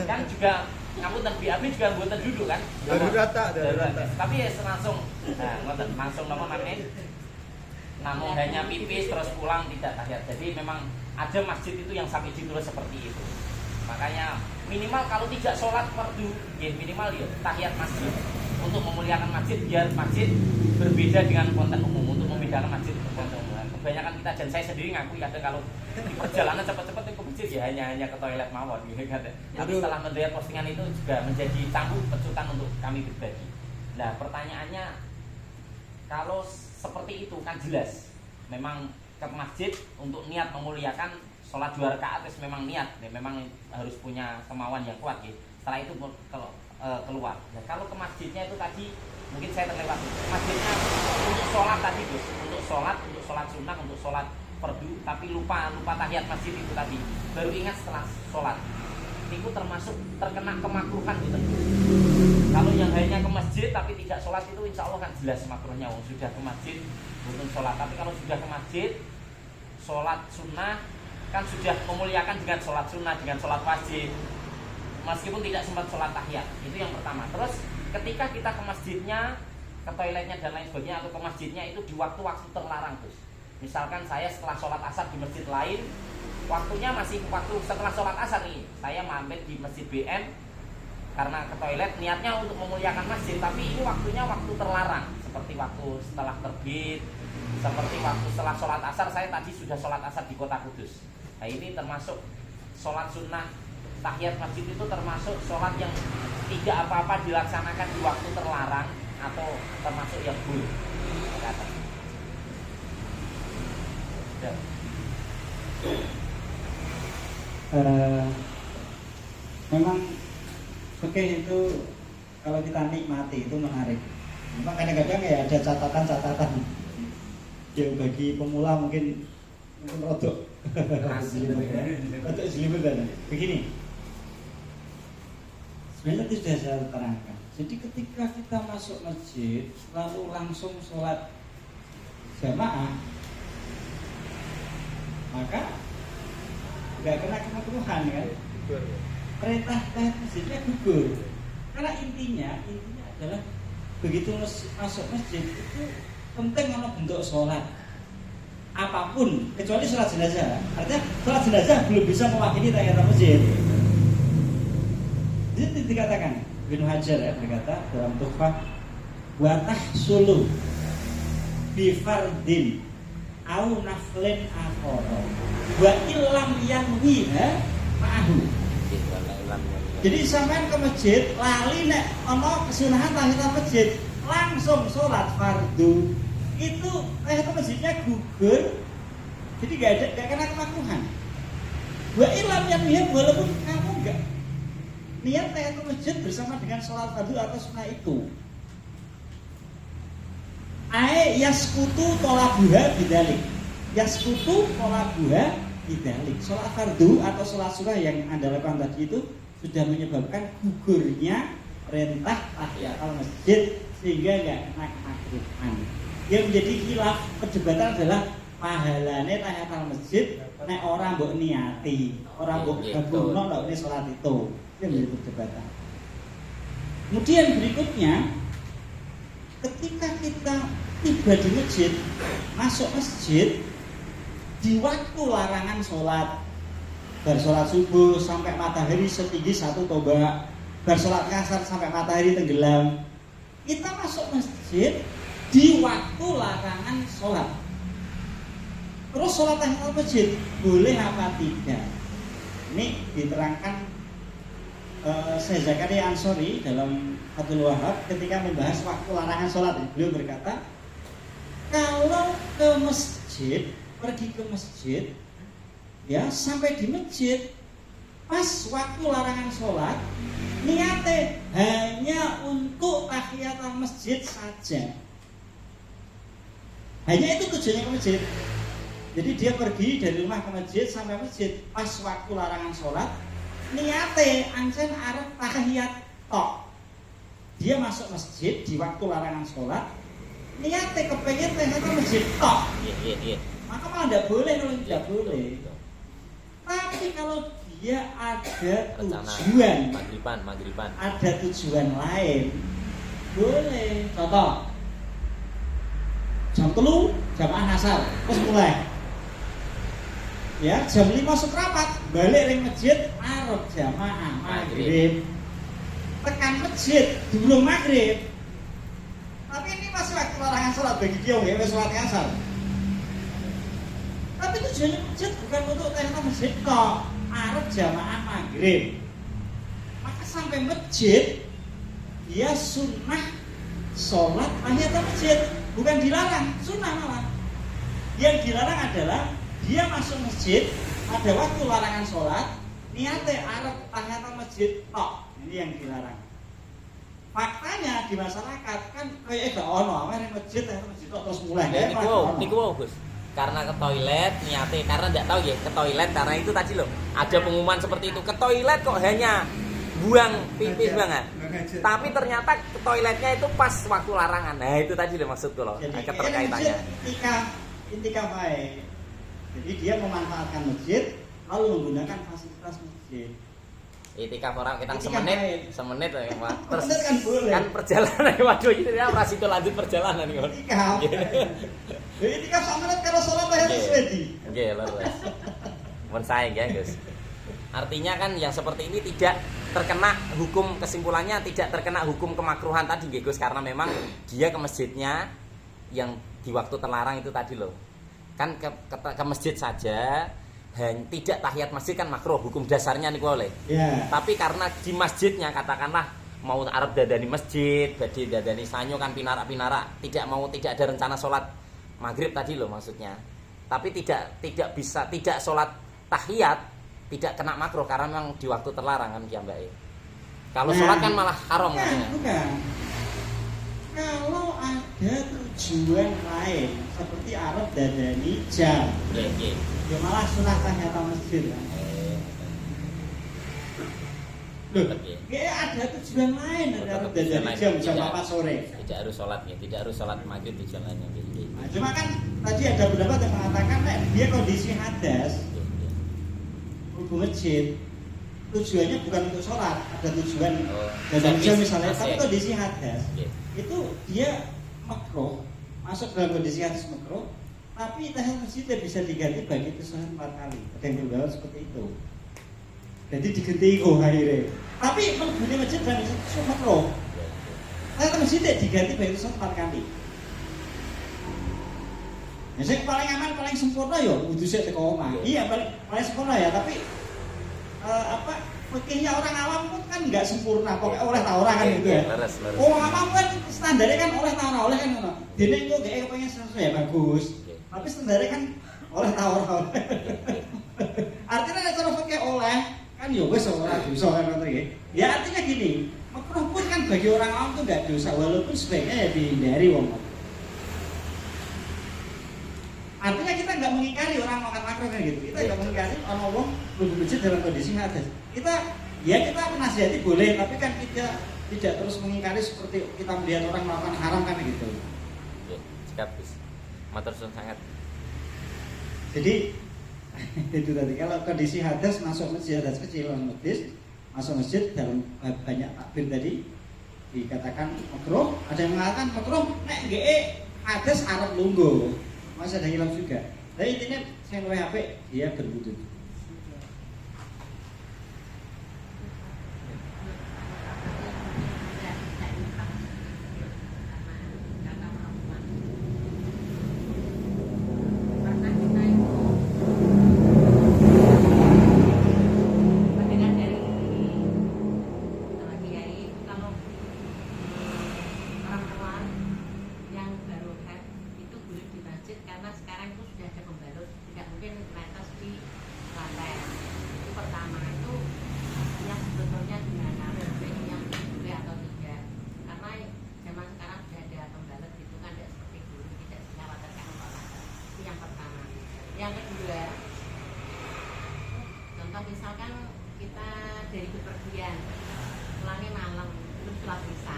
B: kan juga ngapunten BAB juga buatan duduk kan?
I: Darurat.
B: Tapi ya langsung, langsung namun hanya pipis terus pulang, tidak tahiyat. Jadi memang ada masjid itu yang sampai ditulis seperti itu. Makanya minimal kalau tidak sholat fardu, ya minimal ya tahiyat masjid untuk memuliakan masjid, biar masjid berbeda dengan konten umum, untuk membedakan masjid dengan konten umum. kebanyakan kita dan saya sendiri ngaku kadang kalau di perjalanan cepat-cepat ke masjid ya hanya ke toilet mawon gitu kan. Tapi setelah melihat postingan itu juga menjadi canggung pecutan untuk kami pribadi. Nah, pertanyaannya kalau seperti itu kan jelas memang ke masjid untuk niat memuliakan sholat 2 rakaat itu memang niat ya, memang harus punya kemauan yang kuat gitu. Setelah itu keluar. Nah, kalau ke masjidnya itu tadi mungkin saya terlewat. Masjidnya untuk sholat tadi Gus, untuk sholat sunnah, untuk sholat fardu, tapi lupa tahiyat masjid itu tadi. Baru ingat setelah sholat. Itu termasuk terkena kemakruhan gitu. Kalau yang hanya ke masjid tapi tidak sholat itu insya Allah kan jelas makruhnya. Sudah ke masjid bukan sholat. Tapi kalau sudah ke masjid sholat sunnah kan sudah memuliakan dengan sholat sunnah, dengan sholat wajib, meskipun tidak sempat sholat tahiyat. Itu yang pertama. Terus ketika kita ke masjidnya, ke toiletnya dan lain sebagainya, atau ke masjidnya itu di waktu-waktu terlarang Gus. Misalkan saya setelah sholat asar di masjid lain, waktunya masih waktu setelah sholat asar nih, saya mampir di masjid BM karena ke toilet niatnya untuk memuliakan masjid, tapi ini waktunya waktu terlarang, seperti waktu setelah terbit, seperti waktu setelah sholat asar. Saya tadi sudah sholat asar di Kota Kudus. Nah, ini termasuk sholat sunnah tahiyat masjid itu termasuk sholat yang tidak apa-apa dilaksanakan di waktu terlarang atau termasuk yang boleh.
C: Memang oke itu kalau kita nikmati itu menarik. Memang kadang-kadang ya ada catatan-catatan yang bagi pemula mungkin rodok jelimet. Begini, sebenarnya itu sudah saya terangkan. Jadi ketika kita masuk masjid lalu langsung sholat jamaah, maka nggak kena kemakruhan kan? Perintah masjidnya gugur. Karena intinya adalah begitu masuk masjid itu penting kalau bentuk sholat apapun kecuali sholat jenazah. Artinya sholat jenazah belum bisa mewakili tahiyatul masjid. Jadi dikatakan Ibnu Hajar ya berkata dalam Tuhfah, wa tahsulu bi fardin au naflin akhara wa illam yanwiha ma'ahu. Jadi sampean ke masjid lali nek ana kesunahan tahiyatul masjid langsung sholat fardu itu tahiyatul masjidnya gugur, jadi gak kena kemakruhan. Wa illam yanwiha, walaupun kamu enggak niat tahiyatul masjid bersama dengan sholat fardu atau sunnah itu. Yaskutu tolabuha bidalik. Yaskutu tolabuha bidalik. Sholat fardu atau sholat sunnah yang Anda lakukan tadi itu sudah menyebabkan gugurnya perintah tahiyatul masjid sehingga enggak kena kemakruhan. Yang menjadi khilaf perdebatan adalah pahalane tahiyatul masjid nek orang mbok niati, orang mbok gabungno nek ini salat itu. Itu menjadi perdebatan. Kemudian berikutnya ketika kita tiba di masjid, masuk masjid di waktu larangan sholat, bersolat subuh sampai matahari setinggi 1 tombak, bersolat asar sampai matahari tenggelam, kita masuk masjid di waktu larangan sholat. Terus sholat tahiyatul masjid boleh apa tidak? Ini diterangkan Syekh Zakaria Ansori dalam Fathul Wahhab ketika membahas waktu larangan sholat. Beliau berkata, kalau ke masjid, pergi ke masjid, ya sampai di masjid pas waktu larangan sholat, niatnya hanya untuk tahiyatul masjid saja. Hanya itu tujuannya ke masjid. Jadi dia pergi dari rumah ke masjid sampai masjid pas waktu larangan sholat, niatnya ancen arep tahiyat tok. Dia masuk masjid di waktu larangan sholat, niatnya kepengen tahiyatul masjid tok. Iya. Maka malah tidak boleh, kalau tidak boleh. Tapi kalau dia ada tujuan,
B: magriban,
C: ada tujuan lain, boleh. Contoh, jam 3 jamaah asar, terus mulai. Ya, jam 5 masuk rapat, balik ring masjid, arep jamaah maghrib. Tekan masjid, durung maghrib. Tapi ini masih waktu larangan sholat bagi dia, ya, sholat asar. Tapi tujuannya masjid bukan untuk tahiyatul masjid kok. Arep jamaah maghrib. Maka sampai masjid dia sunnah sholat tahiyatul masjid, bukan dilarang, sunnah malah. Yang dilarang adalah dia masuk masjid pada waktu larangan sholat, niatnya arep tahiyatul masjid tok. Ini yang dilarang. Faktanya di masyarakat kan kayak gak ono, awalnya masjid tok terus mulai.
B: Ya, niku Gus. Karena ke toilet niatnya, karena tidak tahu ya ke toilet, karena itu tadi loh ada pengumuman seperti itu, ke toilet kok hanya buang pipis banget. Tapi ternyata ke toiletnya itu pas waktu larangan. Nah itu tadi loh maksudku loh, keterkaitannya.
C: Intika baik. Jadi dia memanfaatkan masjid lalu menggunakan fasilitas masjid.
B: Itikaf orang kita semenit ya Pak. Terus
C: kan boleh.
B: Kan perjalanan waduh itu ya ora situ lanjut perjalanan nih.
C: Itikaf. Itikaf semenit kalau sholat harus ready.
B: Nggih, leres. Mun sae ya, Gus. Artinya kan yang seperti ini tidak terkena hukum, kesimpulannya tidak terkena hukum kemakruhan tadi nggih Gus, karena memang dia ke masjidnya yang di waktu terlarang itu tadi loh. Kan ke masjid saja tidak tahiyat masjid kan makruh, hukum dasarnya niku oleh.
C: Yeah.
B: Tapi karena di masjidnya katakanlah mau arep dadani masjid, badhe dadani sanyo kan pinara-pinara, tidak ada rencana sholat maghrib tadi loh maksudnya. Tapi tidak bisa tidak sholat tahiyat, tidak kena makruh karena memang di waktu terlarang kan ya Mbak. Kalau sholat kan malah haram katanya.
C: Bukan. Kalau ada tujuan lain seperti arep dadani jam.
B: Nggih.
C: Ya malah sunah tahiyatul masjid kan. Loh, kayak ada tujuan lain arep dadani jam 4 sore.
B: Tidak harus sholat ya, tidak harus sholat maghrib tujuan lainnya.
C: Nah, cuma kan tadi ada pendapat yang mengatakan dia kondisi hadas. Ruku masjid tujuannya bukan untuk sholat, ada tujuan dan jam misalnya, tapi kondisi hadas itu dia makruh, masuk dalam kondisi hadas makruh, tapi tahiyatul masjid bisa diganti bagi kesalahan 4 kali. Ada yang berlalu seperti itu. Jadi diganti akhirnya. Tapi menghuni masjid dan masjid makruh. Tahiyatul masjid diganti bagi kesalahan 4 kali. Ya, saya paling aman, paling sempurna ya, wudhu saya teko omah. Iya, paling sempurna ya, tapi fikihnya orang awam pun kan nggak sempurna, pokoknya oleh ta ora kan gitu ya. Orang awam kan standarnya kan oleh ta ora oleh kan ngono. Dene itu kayak pengen sesuatu ya bagus. Tapi standarnya kan oleh ta ora oleh. Artinya nek cara fikih oleh kan ya wis ora dosa kan ngono iki. Ya artinya gini, makruh pun kan bagi orang awam tuh nggak dosa walaupun sebaiknya ya dihindari wong. Artinya kita nggak mengingkari orang makan makruh kan gitu. Kita nggak mengingkari orang wong berwujud dalam kondisi hadas. Kita menasihati boleh, tapi kan kita tidak terus mengingkari seperti kita melihat orang melakukan haram kan gitu.
B: Oke, sikap Gus. Matur suwun sangat.
C: Jadi itu tadi kalau kondisi hadas masuk masjid hadas kecil masuk masjid dalam banyak takbir tadi dikatakan makruh. Ada yang mengatakan makruh nek GE hadas arep lungguh. Masih ada hilang juga. Tapi intinya saya mulai HP dia berwudu.
E: Yang kedua, contoh misalkan kita dari bepergian pulangnya malam belum sholat isya,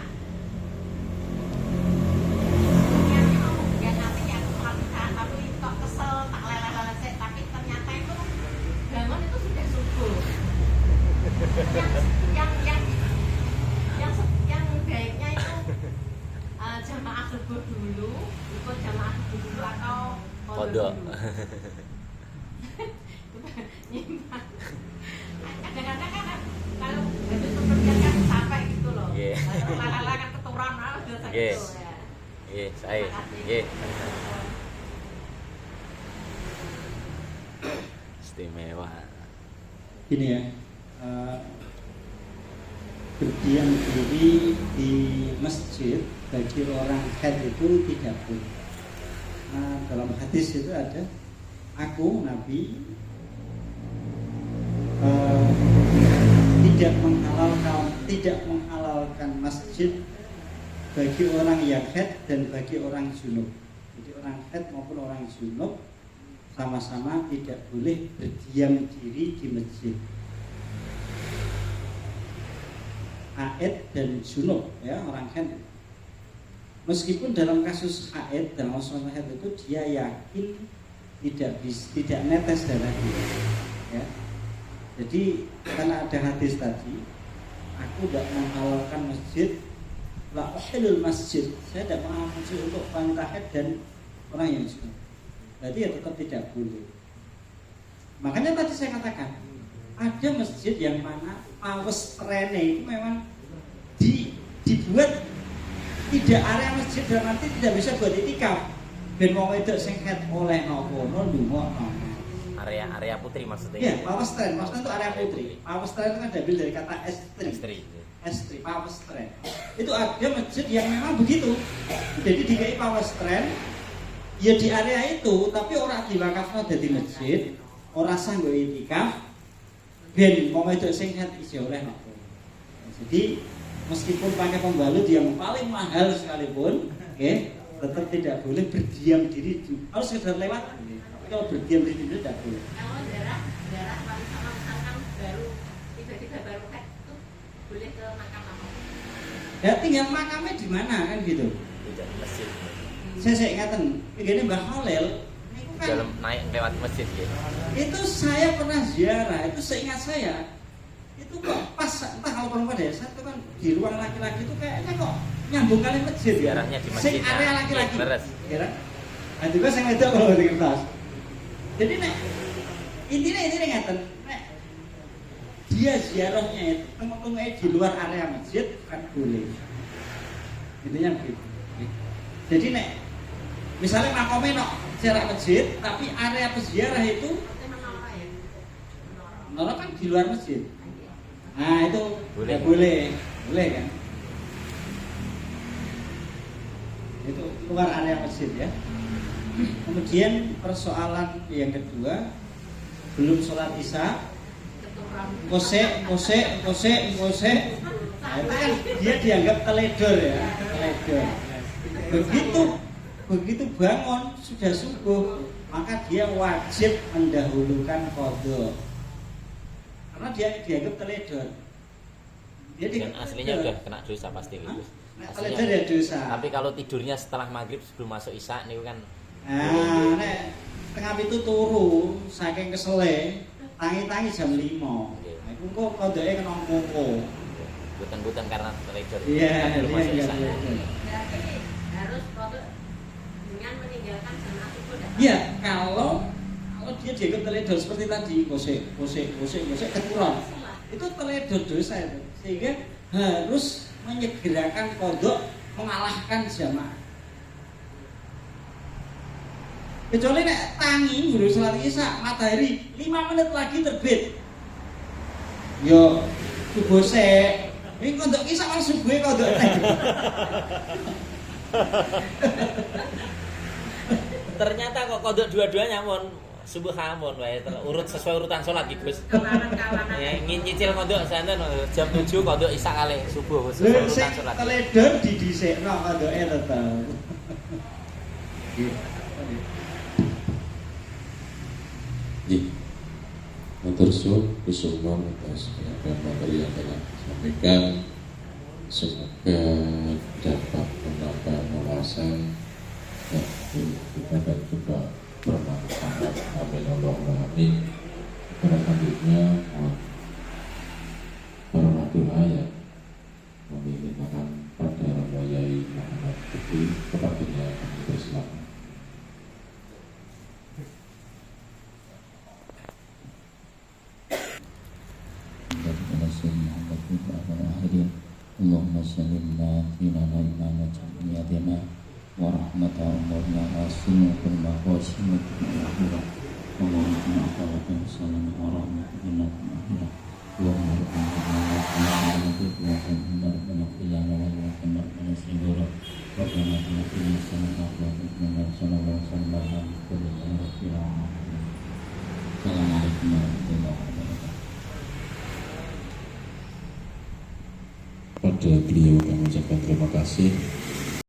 E: yang nanti yang sholat isya tapi kok kesel tak leleh-leleh tapi ternyata itu bangun itu sudah subuh. Yang baiknya itu jamaah subuh dulu, ikut jamaah subuh dulu atau
B: kodok.
E: Nyimpang. Kadang-kadang kan kalau habis bepergian kan capek gitu loh. Lala kan keturun gitu ya.
B: Saya. Istimewa.
C: Gini ya, berdiam diri di masjid bagi orang haid itu tidak boleh. Nah, dalam hadis itu ada, aku Nabi tidak menghalalkan masjid bagi orang yang haid dan bagi orang junub. Jadi orang haid maupun orang junub sama-sama tidak boleh berdiam diri di masjid. Haid dan junub ya, orang haid. Meskipun dalam kasus haid dan masalah haid itu dia yakin tidak netes darahnya, ya. Jadi karena ada hadis tadi, aku tidak menghalalkan masjid, la uhilul masjid. Saya tidak menghalalkan masjid untuk wanita haid dan orang yang junub. Jadi ya tetap tidak boleh. Makanya tadi saya katakan ada masjid yang mana pawestrennya itu memang dibuat tidak area masjid dan nanti tidak bisa buat itikaf. Ben wong wedok sing haid oleh nopo ndungokno.
B: Area putri maksudnya.
C: Iya, pawestren. Maksudnya itu area putri. Pawestren itu kan diambil dari kata estri. Estri, pawestren. Itu ada masjid yang memang begitu. Jadi dikai pawestren ya di area itu, tapi orang diwakafno dadi masjid, ora sanggo itikaf. Ben wong wedok sing haid isih oleh nopo. Jadi meskipun pakai pembalut yang paling mahal sekalipun, tetap tidak boleh berdiam diri. Harus sekedar lewat. Tapi kalau berdiam diri itu tidak boleh.
E: Kalau darah paling sama misalkan baru tiba-tiba baru haid itu boleh ke makam apa?
C: Ya tinggal makamnya di mana kan gitu.
B: Tidak masjid.
C: Saya ingatkan, begini Mbah Khalil, itu kan
B: dalam naik lewat masjid gitu.
C: Itu saya pernah ziarah, itu seingat saya. Itu kok pas entah kalau perempuan ya, saya itu kan di ruang laki-laki itu kayaknya kok nyambung kali masjid.
B: Ziarahnya di masjid.
C: Sing area laki-laki.
B: Beres.
C: Ya. Nah, juga saya ngedok kalau di kertas. Jadi nek intinya ngaten, nek dia ziarahnya itu tengok-tengoknya di luar area masjid kan boleh. Intinya begitu. Jadi nek misalnya makomnya nok jarak masjid, tapi area peziarah itu menolak kan di luar masjid. Nah itu boleh kan? Itu luar area masjid ya. Kemudian persoalan yang kedua, belum sholat isya, kosek. Nah, itu kan dia dianggap teledor ya, teledor. Begitu bangun sudah subuh, maka dia wajib mendahulukan qadha. Karena dia dianggap teledor.
B: Dan aslinya udah kena dosa pasti gitu.
C: Teledor ya dosa.
B: Tapi kalau tidurnya setelah maghrib sebelum masuk isya nih kan.
C: Nah, nek tengah itu turu saking kesele, tangi-tangi jam 5. Nah, iku kok qadhae kena ngoko.
B: Bukan karena teledor.
C: Iya,
B: belum masuk isya.
E: Berarti harus qadha dengan meninggalkan jamaah subuh.
C: Iya, kalau dia dianggap teledor seperti tadi, kosek keturun. Itu teledor dosa itu. Sehingga harus menyegerakan qadha, mengalahkan jamaah. Kecuali nek tangi guru salat isya, matahari 5 menit lagi terbit. Yo subuh sek. Ini kodok isya kan subuhe kodok.
B: Ternyata kok kodok dua-duanya mon subuh hamun wae urut sesuai urutan salat iki Gus. Ya nyicil kodok santen jam 7 kodok isya kalih subuh sesuai urutan salat.
C: Teledor didhisikno kodoke tetep.
D: Ji, matur suwun kusuma atas penyampaian materi yang telah disampaikan. Semoga dapat menambah wawasan dan kita dan juga bermanfaat. Amin Allahumma amin. Selanjutnya hormatul ayat memintakan pada Royai Muhammad Putri kepadanya kami bersilakan.
A: Allahumma sallimna fina naimana jamiyadina wa rahmata umurna wa sunnah wa khashimatina Allahumma sallallahu
D: warahmatullahi wabarakatuh. Pada beliau kami ucapkan terima kasih